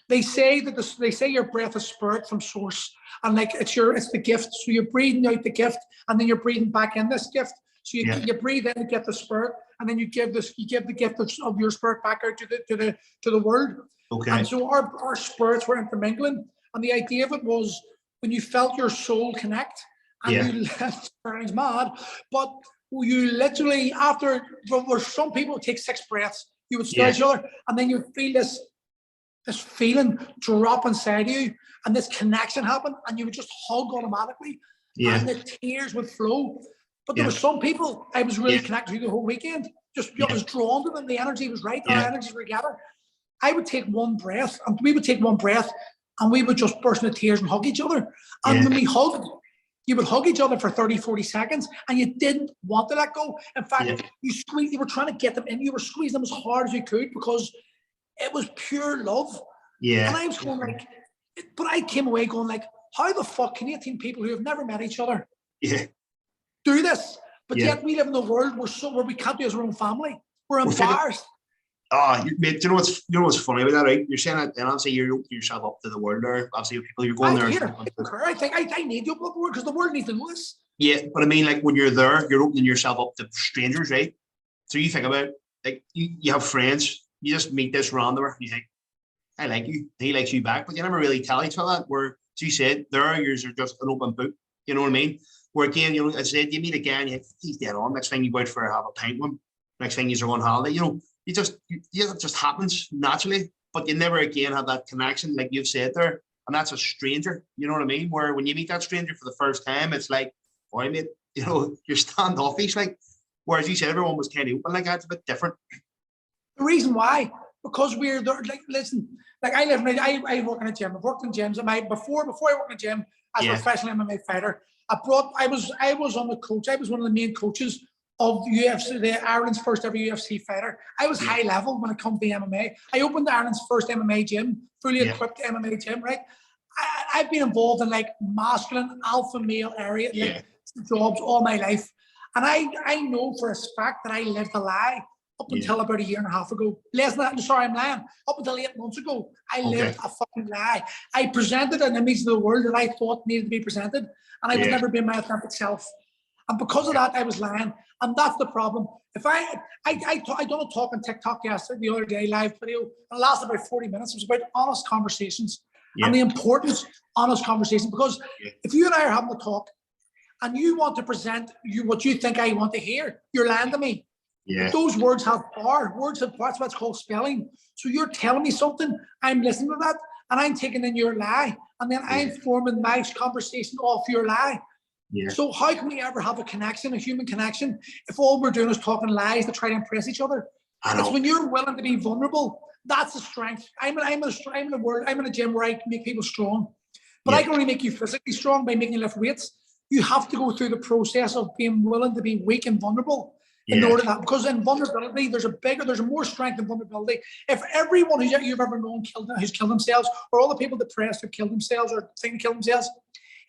They say your breath is spirit from source, and like it's the gift. So you're breathing out the gift, and then you're breathing back in this gift. So you breathe in and get the spirit, and then you give the gift of your spirit back out to the world. Okay. And so our spirits were intermingling, and the idea of it was when you felt your soul connect, and you sounds mad, but you literally where some people would take 6 breaths, you would stare at each other, and then you would feel this feeling drop inside you, and this connection happen, and you would just hug automatically, and the tears would flow. But there were some people I was really connected to the whole weekend, I was drawn to them. The energy was right. Our energies were together. I would take one breath, and we would take one breath, and we would just burst into tears and hug each other. And when we hugged, you would hug each other for 30, 40 seconds, and you didn't want to let go. In fact, you were trying to get them in. You were squeezing them as hard as you could because it was pure love. Yeah. And I was going like, but I came away going like, how the fuck can 18 people who have never met each other do this? But yet we live in a world where we can't do as our own family. We're embarrassed. Mate, do you know what's funny about that, right? You're saying that, and obviously you're opening yourself up to the world there. Obviously, people you're going there. I think I need to open up the world because the world needs to know this. Yeah, but I mean, like when you're there, you're opening yourself up to strangers, right? So you think about, like, you have friends, you just meet this randomer, you think, I like you, he likes you back, but you never really tell each other that. Where, as you said, yours are just an open book. You know what I mean? Where again, you know, as I said, you meet again, you think, he's dead on. Next thing you go out for have a pint with him. Next thing you're on holiday, you know. It just happens naturally, but you never again have that connection, like you've said there, and that's a stranger. You know what I mean? Where when you meet that stranger for the first time, it's like, boy, mate, you know, you're standoffish, like. Whereas you said everyone was kind of open, like that's a bit different. The reason why, because we're there, like, listen, like I work in a gym. I've worked in gyms, and before I worked in a gym as a professional MMA fighter, I was on the coach. I was one of the main coaches of UFC, Ireland's first ever UFC fighter. I was high level when it comes to MMA. I opened Ireland's first MMA gym, fully equipped MMA gym, right? I've been involved in like masculine alpha male area like, jobs all my life. And I know for a fact that I lived a lie up until about a year and a half ago. I'm lying. Up until 8 months ago, I lived a fucking lie. I presented an image to the world that I thought needed to be presented, and I was never being my authentic self. And because of that, I was lying. And that's the problem. If I done a talk on TikTok the other day, live video, and it lasted about 40 minutes. It was about honest conversations and the importance of honest conversations. Because if you and I are having a talk and you want to present what you think I want to hear, you're lying to me. Yeah. Those words have power. Words have power. That's what's called spelling. So you're telling me something, I'm listening to that, and I'm taking in your lie. And then I'm forming my conversation off your lie. Yeah. So how can we ever have a connection, a human connection, if all we're doing is talking lies to try to impress each other? It's when you're willing to be vulnerable. That's the strength. I'm in a gym where I make people strong, but I can only make you physically strong by making you lift weights. You have to go through the process of being willing to be weak and vulnerable in order to that. Because in vulnerability, there's more strength in vulnerability. If everyone you've ever known who's killed themselves, or all the people depressed who killed themselves or think to kill themselves,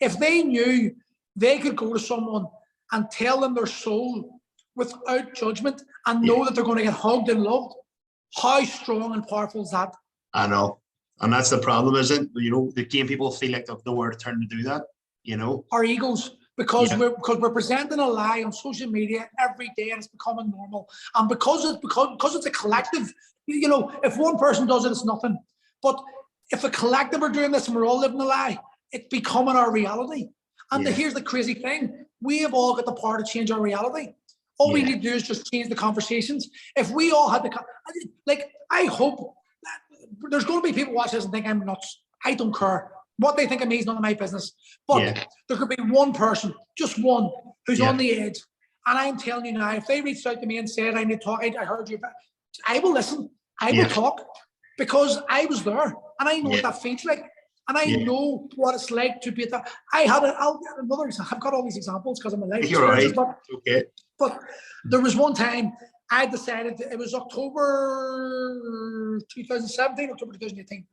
if they knew they could go to someone and tell them their soul without judgment and know that they're going to get hugged and loved, how strong and powerful is that? I know. And that's the problem, isn't it? You know, the game people feel like they've nowhere to turn to do that, you know? Our egos, because we're presenting a lie on social media every day and it's becoming normal. And because it's a collective, you know, if one person does it, it's nothing. But if a collective are doing this and we're all living a lie, it's becoming our reality. And here's the crazy thing. We have all got the power to change our reality. All we need to do is just change the conversations. If we all had I hope that there's going to be people watching this and think I'm nuts. I don't care. What they think of me is none of my business. But there could be one person, just one, who's on the edge. And I'm telling you now, if they reached out to me and said, I need to talk, I heard you, I will listen. I will talk because I was there and I know what that feels like. And I know what it's like to be at that. I've got all these examples because I'm a life experience. Right. But there was one time I decided, it was October 2017, October 2018.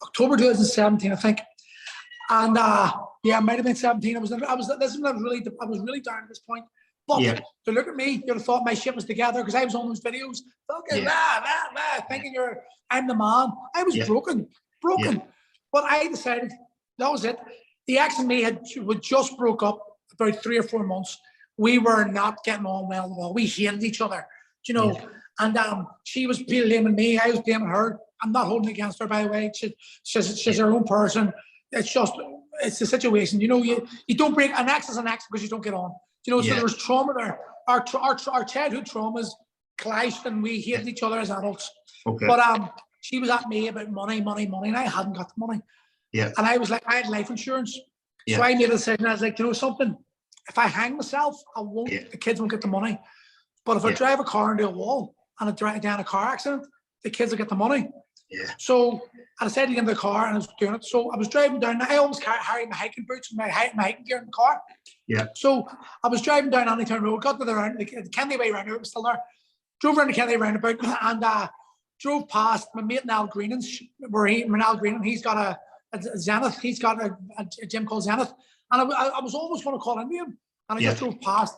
October 2017, I think. And it might have been 17. I was really down at this point. But to look at me, you'd have thought my shit was together because I was on those videos. Thinking I'm the man. I was broken. Yeah. But I decided that was it. The ex and me had just broke up about 3 or 4 months. We were not getting on well at all. We hated each other, you know. And she was blaming me. I was blaming her. I'm not holding it against her, by the way. She's her own person. It's the situation. You know, you don't break an ex is an ex because you don't get on. You know, so there was trauma there. Our childhood traumas clashed and we hated each other as adults. Okay. But she was at me about money, and I hadn't got the money. Yeah. And I was like, I had life insurance. Yeah. So I made a decision. I was like, you know something? If I hang myself, I won't. The kids won't get the money. But if I drive a car into a wall and I drive down a car accident, the kids will get the money. Yeah. So I decided to get into the car and I was doing it. So I was driving down. I always carry my hiking boots and my hiking gear in the car. Yeah. So I was driving down Anytown Road, got to the Kennedy Way roundabout, was still there. Drove around the Kennedy roundabout and drove past my mate Niall Greenan's, Niall Greenan, he's got a Zenith. He's got a gym called Zenith. And I was almost going to call into him. And I just drove past.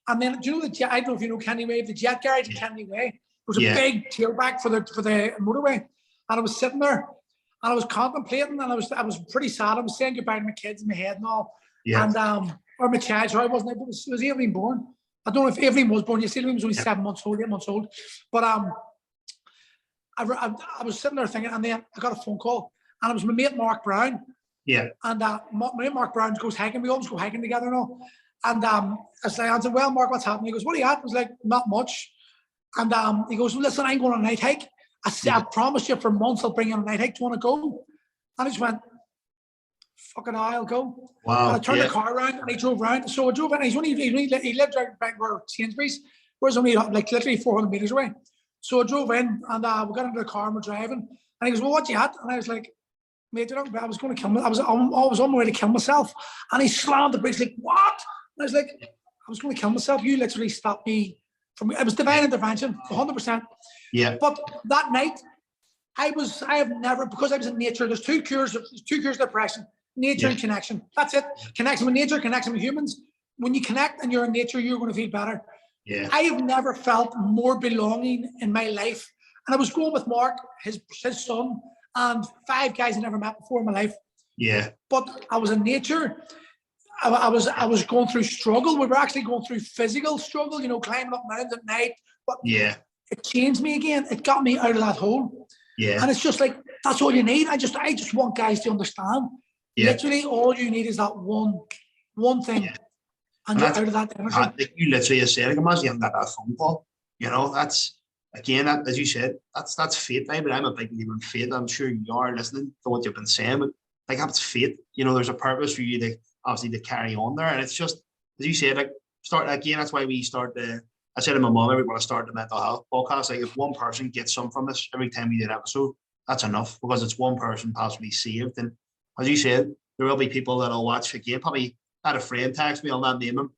And then, do you know I don't know if you know Kennedy Way, the jet garage in Kennedy Way. There was a big tailback for the motorway. And I was sitting there and I was contemplating and I was pretty sad. I was saying goodbye to my kids in my head and all. Yeah. And or my child, sorry, wasn't it? Was Evelyn born? I don't know if Evelyn was born. You see, Evelyn was only 7 months old, 8 months old. But I was sitting there thinking, and then I got a phone call, and it was my mate Mark Brown. Yeah. And my mate Mark Brown goes hiking. We always go hiking together and all. And I said, well, Mark, what's happening? He goes, what are you at? I was like, not much. And he goes, well, listen, I'm going on a night hike. I said, I promised you for months I'll bring you on a night hike. Do you want to go? And I just went, fucking I'll go. Wow. And I turned the car around and he drove around. So I drove in. He lived right back where Sainsbury's, whereas only like literally 400 meters away. So I drove in and we got into the car and we're driving. And he goes, well, what you at? And I was like, mate, I was going to kill myself. I was on my way to kill myself. And he slammed the brakes like, what? And I was like, I was going to kill myself. You literally stopped me from, it was divine intervention, 100%. Yeah. But that night, I have never, because I was in nature, there's two cures of depression, nature and connection. That's it. Connection with nature, connection with humans. When you connect and you're in nature, you're going to feel better. Yeah. I have never felt more belonging in my life. And I was going with Mark, his son, and 5 guys I never met before in my life. Yeah. But I was in nature. I was going through struggle. We were actually going through physical struggle, climbing up mountains at night. But it changed me again. It got me out of that hole. Yeah. And it's just like, that's all you need. I just want guys to understand. Yeah. Literally all you need is that one thing. Yeah. And you're out of that energy. You literally just said, imagine you haven't got that phone call. That's, again, as you said, that's fate, David. I'm a big believer in fate. I'm sure you are listening to what you've been saying, but like that's fate. There's a purpose for you to obviously to carry on there. And it's just, as you said, that's why we start I said to my mom, we want to start the mental health podcast. Like if one person gets some from this every time we do an episode, that's enough because it's one person possibly saved. And as you said, there will be people that'll watch again. Probably had a friend text me, I'll not name him.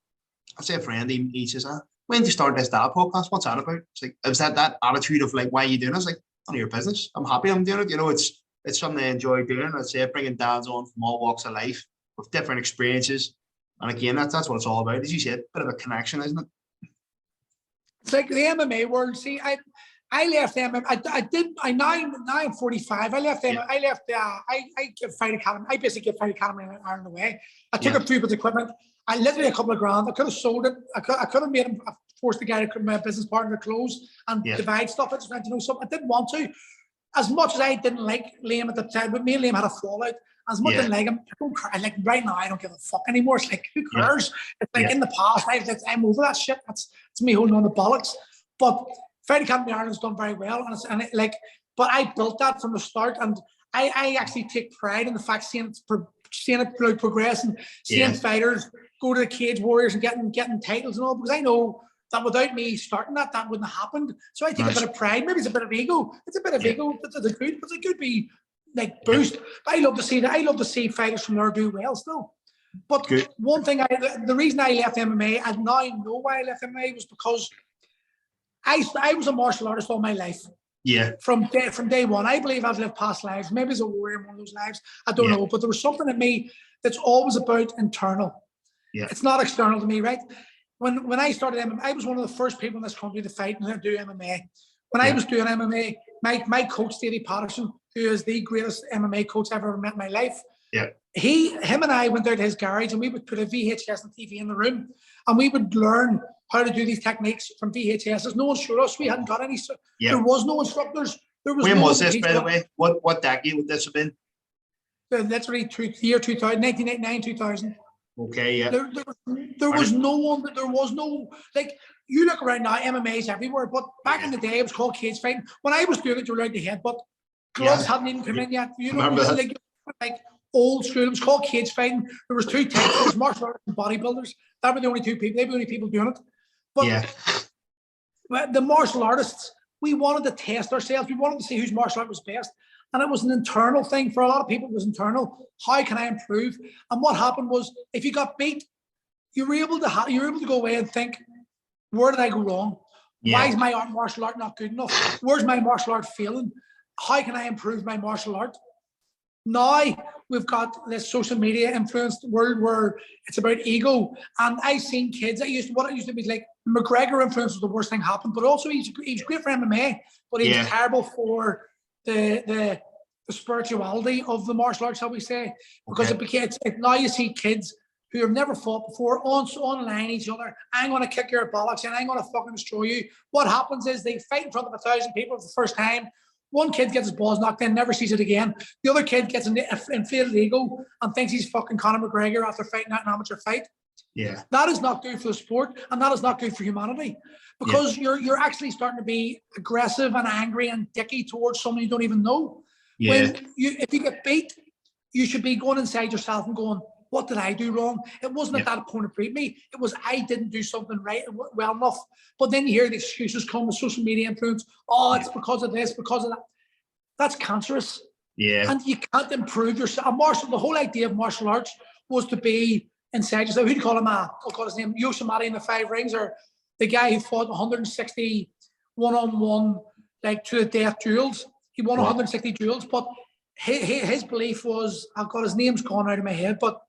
I say a friend, he says, when did you start this dad podcast? What's that about? It's like, it was that attitude of like, why are you doing it? It's like, none of your business. I'm happy I'm doing it. It's something I enjoy doing. I'd say bringing dads on from all walks of life with different experiences. And again, that's what it's all about. As you said, a bit of a connection, isn't it? It's like the MMA world. See, I left MMA. Now I'm 45. I left MMA. I give Fight Academy. I basically give Fight Academy an iron away. I took a few bits of equipment. I literally a couple of grand. I could have sold it. I could have made him forced the guy, my business partner, to close and divide stuff. I just went to know something. I didn't want to. As much as I didn't like Liam at the time, but me and Liam had a fallout. As much as I didn't like him, I don't care. Like right now, I don't give a fuck anymore. It's like, who cares? It's like in the past, I'm over that shit. It's me holding on the bollocks. But Fight Academy Ireland's done very well, but I built that from the start, and I actually take pride in the fact seeing it progress and seeing fighters go to the Cage Warriors and getting titles and all, because I know that without me starting that wouldn't have happened. So I take a bit of pride. Maybe it's a bit of ego. It's a bit of ego. It's good, but it could be like boost. I love to see that. I love to see fighters from there do well still. But one thing, the reason I left MMA, and now I know why I left MMA, was because I was a martial artist all my life. Yeah. From day one. I believe I've lived past lives. Maybe as a warrior in one of those lives. I don't know. But there was something in me that's always about internal. Yeah. It's not external to me, right? When I started MMA, I was one of the first people in this country to fight and do MMA. When I was doing MMA, my coach, Davey Patterson, who is the greatest MMA coach I've ever met in my life, him and I went out to his garage and we would put a VHS and TV in the room and we would learn how to do these techniques from VHS. No one showed us. We hadn't got any. There was no instructors. When was this, by the way? What decade would this have been? Literally year 2000, 1989, 2000. Okay, yeah. There was no one. There was no, like, you look around now, MMA is everywhere, but back in the day, it was called cage fighting. When I was doing it, you were allowed to headbutt. Gloves hadn't even come in yet. Like old school. It was called cage fighting. There was 2 types. There was martial artists and bodybuilders. That were the only 2 people. They were the only people doing it. But the martial artists, we wanted to test ourselves. We wanted to see whose martial art was best. And it was an internal thing. For a lot of people, it was internal. How can I improve? And what happened was, if you got beat, you were able to go away and think, where did I go wrong? Yeah. Why is my martial art not good enough? Where's my martial art failing? How can I improve my martial art? Now we've got this social media influenced world where it's about ego. And I've seen kids, what it used to be like, McGregor influence was the worst thing happened, but also he's great for MMA, but he's terrible for the spirituality of the martial arts, shall we say, because now you see kids who have never fought before online each other. I'm going to kick your bollocks and I'm going to fucking destroy you. What happens is they fight in front of 1,000 people for the first time. One kid gets his balls knocked in, never sees it again. The other kid gets an inflated ego and thinks he's fucking Conor McGregor after fighting out an amateur fight. Yeah. That is not good for the sport, and that is not good for humanity, because you're actually starting to be aggressive and angry and dicky towards someone you don't even know. Yeah. If you get beat, you should be going inside yourself and going, what did I do wrong? It wasn't at that point to beat me. It was I didn't do something right well enough. But then you hear the excuses come with social media influence. Oh, it's because of this, because of that. That's cancerous. Yeah. And you can't improve yourself. The whole idea of martial arts was to be inside yourself. Who do you call him? I'll call his name Yosemite in the 5 Rings, or the guy who fought 160 one-on-one, like to the death duels. He won 160 duels, but his belief was, I've got his name's gone out of my head, but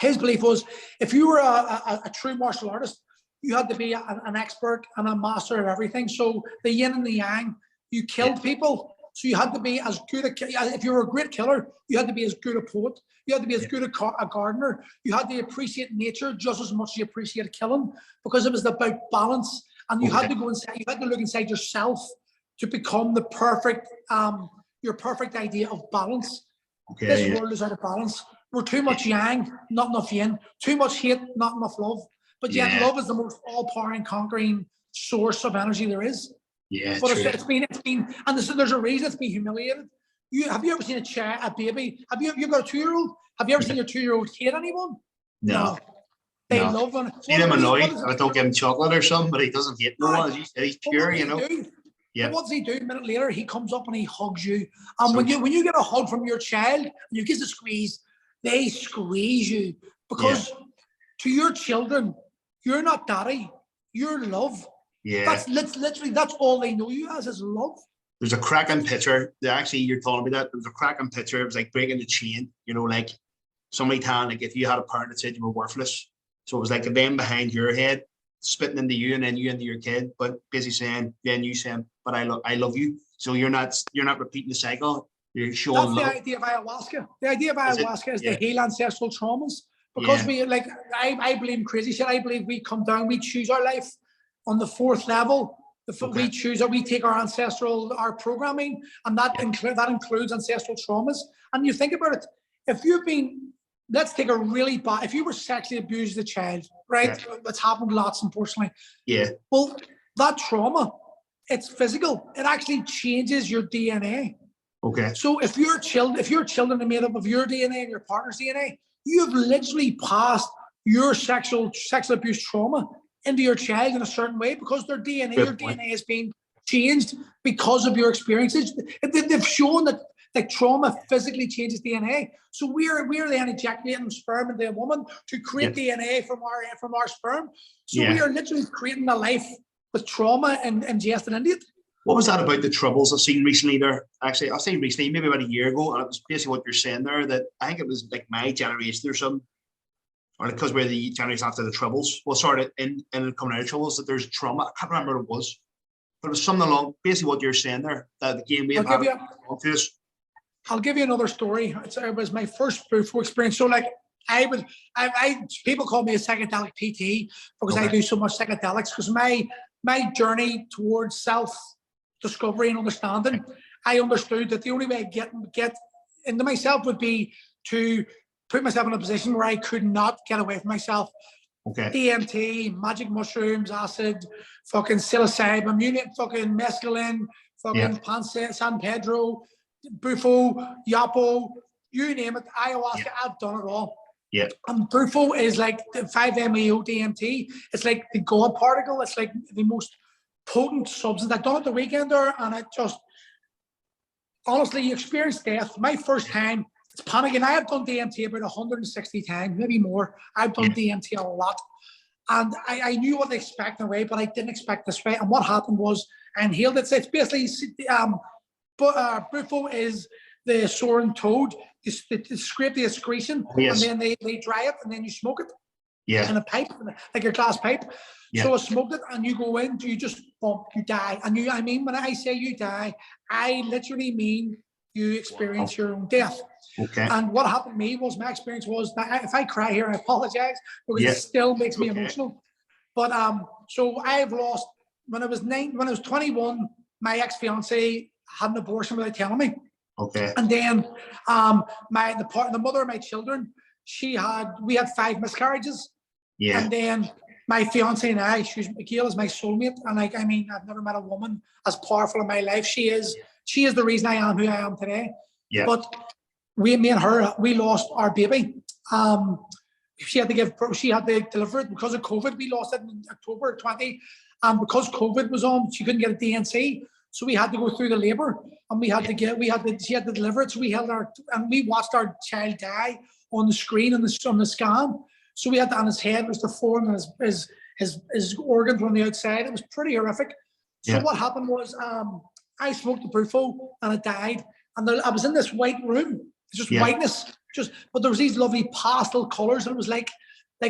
his belief was, if you were a true martial artist, you had to be an expert and a master of everything. So the yin and the yang, you killed people. So you had to be as good if you were a great killer, you had to be as good a poet. You had to be as good a gardener. You had to appreciate nature just as much as you appreciated killing, because it was about balance. And you had to go inside, you had to look inside yourself to become the perfect, your perfect idea of balance. This world is out of balance. We're too much yang, not enough yin. Too much hate, not enough love. But yet love is the most all-powering, conquering source of energy there is. Yeah, but it's been, and there's a reason it's been humiliated. Have you ever seen a baby? You've got a 2-year-old? Have you ever seen your 2-year-old hate anyone? No. They love them. See him annoyed. I don't give him chocolate or something, but he doesn't hate no one. He's pure, you know. Yeah. What does he do? A minute later, he comes up and he hugs you. And when you get a hug from your child and you give a squeeze, they squeeze you, because to your children, you're not daddy, you're love. Yeah. That's literally, that's all they know you as, is love. There's a cracking picture. Actually, you're telling me that. There was a cracking picture. It was like breaking the chain, you know, like somebody telling, like, if you had a parent that said you were worthless. So it was like a them behind your head, spitting into you and then you into your kid, but basically saying, then you saying, but I love you. So you're not repeating the cycle. You're showing love. That's the idea of ayahuasca. The idea of ayahuasca is to heal ancestral traumas. Because we, like, I believe in crazy shit. I believe we come down, we choose our life on the 4th level. We choose, or we take our programming, and that includes ancestral traumas. And you think about it, if you've been, let's take a really bad, if you were sexually abused as a child, right? That's happened lots, unfortunately. Yeah. Well, that trauma, it's physical. It actually changes your DNA. Okay. So if your children are made up of your DNA and your partner's DNA, you have literally passed your sexual abuse trauma into your child in a certain way, because their DNA, your DNA has been changed because of your experiences. They've shown that like trauma physically changes DNA. So we're then ejaculating sperm into a woman to create DNA from our sperm. So we are literally creating a life with trauma and ingested into it. What was that about the troubles I've seen recently there? Actually, I've seen recently, maybe about a year ago, and it was basically what you're saying there, that I think it was like my generation or something, or because we're the generation after the troubles, well, sort of in coming out of troubles, that there's trauma. I can't remember what it was, but it was something along, basically what you're saying there, that the game we have had. I'll give you another story. It was my first before experience. So like, people call me a psychedelic PT because I do so much psychedelics, because my journey towards self-discovery and understanding, I understood that the only way I get into myself would be to put myself in a position where I could not get away from myself. DMT, magic mushrooms, acid, fucking psilocybin, fucking mescaline, fucking San Pedro, Bufo, Yapo, you name it, ayahuasca, I've done it all. Yeah. And Bufo is like the 5-MeO DMT. It's like the God particle. It's like the most potent substance. I done it the weekend there, and it just, honestly, you experience death. My first time, it's panicking. I have done DMT about 160 times, maybe more. I've done DMT a lot. And I knew what to expect in a way, but I didn't expect this way. And what happened was I inhaled it. So it's basically, Bufo is the soaring toad. You scrape the excretion, and then they dry it, and then you smoke it in a pipe, like a glass pipe. So I smoked it, and you go in, you just bump, you die. And I mean, when I say you die, I literally mean you experience your own death. Okay. And what happened to me was, my experience was that if I cry here, I apologize, because it still makes me emotional. But so I've lost, when I was 21, my ex-fiance had an abortion without telling me. Okay. And then the mother of my children, we had 5 miscarriages. Yeah. And then my fiance and I, Gail is my soulmate, and I mean, I've never met a woman as powerful in my life. She is the reason I am who I am today. Yeah. But me and her, we lost our baby. She had to deliver it because of COVID. We lost it in October 20. And because COVID was on, she couldn't get a DNC. So we had to go through the labor, and she had to deliver it. So we we watched our child die on the screen on the scan. So we had to, on his head was deformed, and his organs were on the outside. It was pretty horrific. So what happened was, I smoked the Bufo, and it died. And I was in this white room, just whiteness, but there was these lovely pastel colors, and it was like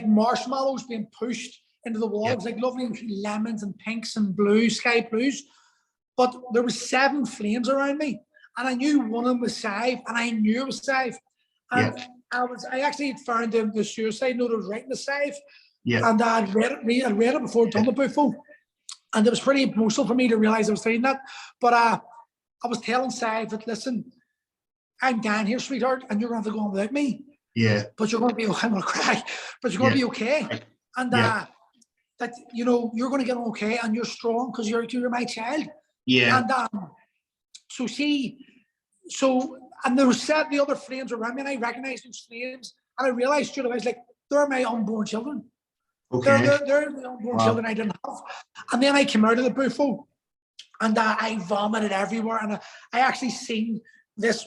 marshmallows being pushed into the walls. It was like lovely lemons and pinks and blues, sky blues. But there was 7 flames around me, and I knew one of them was Sive, and I knew it was Sive. And I actually found the suicide note I was writing to Sive, and I'd read it before I'd done the Bufo, and it was pretty emotional for me to realize I was saying that. But I was telling Sive that, listen, I'm down here, sweetheart, and you're going to have to go on without me. Yeah. But you're going to be okay. I'm going to cry, but you're going to be okay. And that, you know, you're going to get okay, and you're strong because you're my child. Yeah. And and there were 7 other flames around me, and I recognized those flames, and I realized straight away, I was like, they're my unborn children. Okay. They're the unborn children I didn't have. And then I came out of the Bufo, and I vomited everywhere, and I actually seen this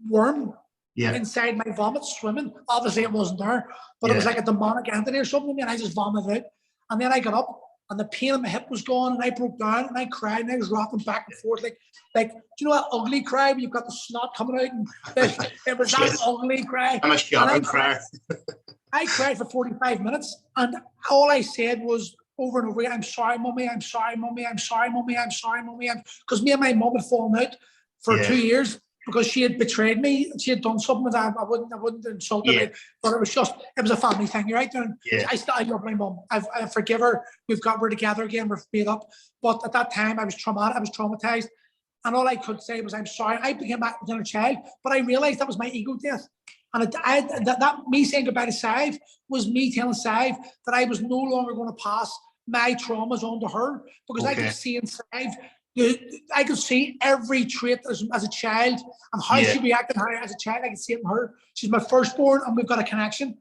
worm inside my vomit swimming. Obviously it wasn't there, but it was like a demonic entity or something, and I just vomited out. And then I got up, and the pain in my hip was gone, and I broke down, and I cried, and I was rocking back and forth, like, do you know that ugly cry where you've got the snot coming out? And it was that ugly cry. I'm a shocking cry. I cried for 45 minutes, and all I said was over and over again, I'm sorry, Mummy, I'm sorry, Mummy, I'm sorry, Mummy, I'm sorry, Mummy. Because me and my mum had fallen out for 2 years because she had betrayed me. She had done something that I wouldn't insult her, but it was a family thing, you're right? I love my mum. I forgive her. We're together again. We're made up. But at that time, I was traumatized. And all I could say was, I'm sorry. I became back as a child, but I realized that was my ego death. And that me saying goodbye to Sive was me telling Sive that I was no longer going to pass my traumas on to her, because I could see in Sive, I could see every trait as a child and how she reacted as a child. I could see it in her. She's my firstborn, and we've got a connection.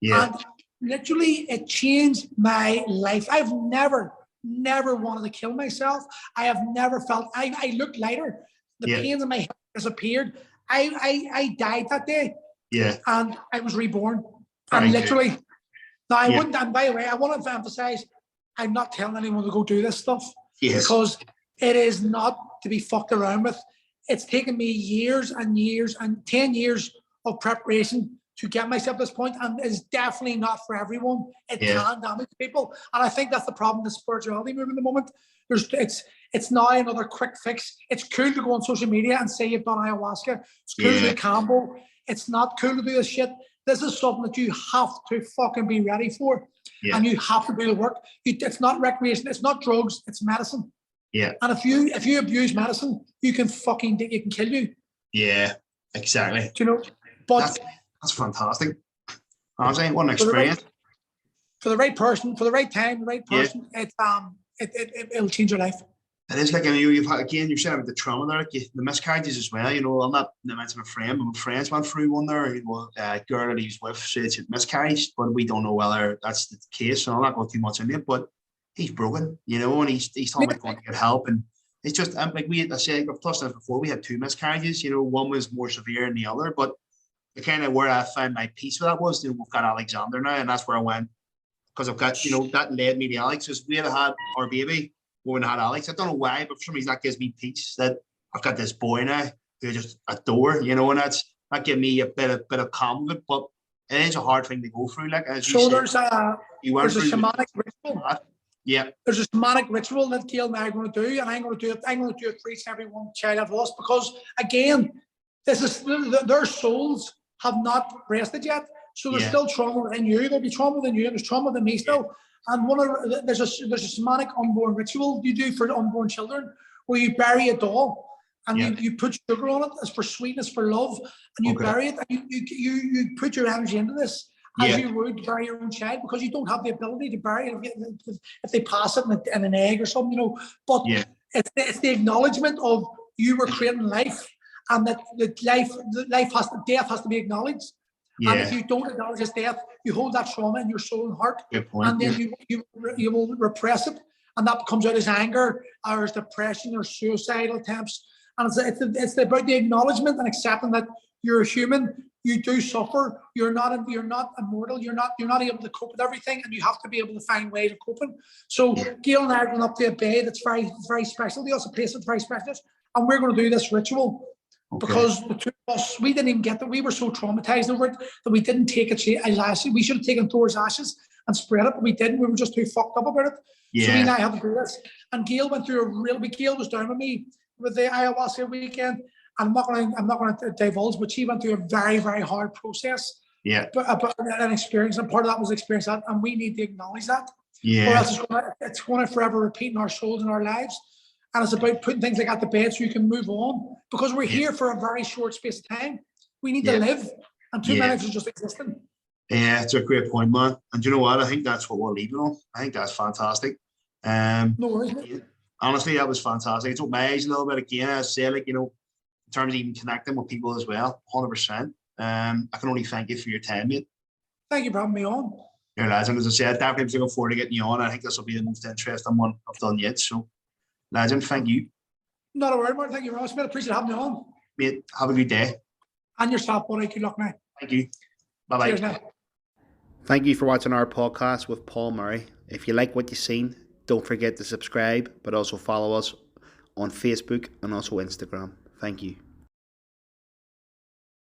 And literally, it changed my life. I've never wanted to kill myself. I have never felt, I looked lighter. The pain in my head disappeared. I died that day. Yeah. And I was reborn. And literally, now I wouldn't, and by the way, I want to emphasize, I'm not telling anyone to go do this stuff. Because it is not to be fucked around with. It's taken me years and years and 10 years of preparation to get myself to this point, and it's definitely not for everyone. It can damage people, and I think that's the problem with the spirituality movement at the moment. It's now another quick fix. It's cool to go on social media and say you've done ayahuasca. It's cool to do combo. It's not cool to do this shit. This is something that you have to fucking be ready for, and you have to do the work. It's not recreation. It's not drugs. It's medicine. Yeah. And if you abuse medicine, it can kill you. Yeah, exactly. Do you know? But that's fantastic. I'm saying, what an experience. For the right person, for the right time, the right person, it'll change your life. It is like, you've had, again, you said about the trauma there, like the miscarriages as well. You know, I'm not mentioning a friend, but my friends went through one there. You know, a girl that he was with said she miscarried, but we don't know whether that's the case. So I'm not going too much into it. But he's broken, and he's talking about going to get help, and it's just like I said, I've touched on this before. We had 2 miscarriages. One was more severe than the other, but the kind of where I found my peace with that was, we've got Alexander now, and that's where I went, because I've got, that led me to Alex. Because we had our baby when we had Alex. I don't know why, but for some reason that gives me peace that I've got this boy now who I just adore, and that gave me a bit of calm with it. But it is a hard thing to go through, like as you said. There's a shamanic ritual. Yeah. There's a shamanic ritual that Gail and I are going to do, and I'm going to do it. I'm going to do it for each and every one child I've lost, because again, their souls have not rested yet, so there's still trauma within you. There'll be trauma within you, and there's trauma within me still. And there's a shamanic unborn ritual you do for unborn children, where you bury a doll and you put sugar on it as for sweetness, for love, and you bury it, and you put your energy into this. As you would bury your own child, because you don't have the ability to bury it if they pass it in an egg or something, But it's the acknowledgement of you were creating life, and that death has to be acknowledged. Yeah. And if you don't acknowledge this death, you hold that trauma in your soul and heart, and then you will repress it, and that comes out as anger, or as depression, or suicidal attempts. And it's about the acknowledgement and accepting that you're a human. You do suffer. You're not immortal. You're not able to cope with everything, and you have to be able to find ways of coping. So Gail and I are going up to a bay that's very, very special. They also place that's very special, and we're going to do this ritual because the two of us, we didn't even get that. We were so traumatized over it that we didn't take it. We should have taken Thor's ashes and spread it, but we didn't. We were just too fucked up about it. Yeah. So we now have to do this. And Gail went through Gail was down with me with the ayahuasca weekend. I'm not going to divulge, but she went through a very, very hard process. Yeah. But an experience, and part of that was experience that, and we need to acknowledge that. Yeah. Or else it's going to forever repeat in our souls and our lives. And it's about putting things like at the bed so you can move on, because we're here for a very short space of time. We need to live, and 2 minutes is just existing. Yeah, it's a great point, man. And you know what? I think that's what we're leaving on. I think that's fantastic. No worries. Honestly, that was fantastic. It took my eyes a little bit again. I said, in terms of even connecting with people as well, 100%. I can only thank you for your time, mate. Thank you for having me on. Yeah, lads, and as I said, definitely looking forward to getting you on. I think this will be the most interesting one I've done yet. So, legend, thank you. Not a word, Mark. Thank you, Ross. I appreciate having me on. Mate, have a good day. And yourself, buddy. Good luck, mate. Thank you. Bye-bye. Cheers, mate. Thank you for watching our podcast with Pol Murray. If you like what you've seen, don't forget to subscribe, but also follow us on Facebook and also Instagram. Thank you.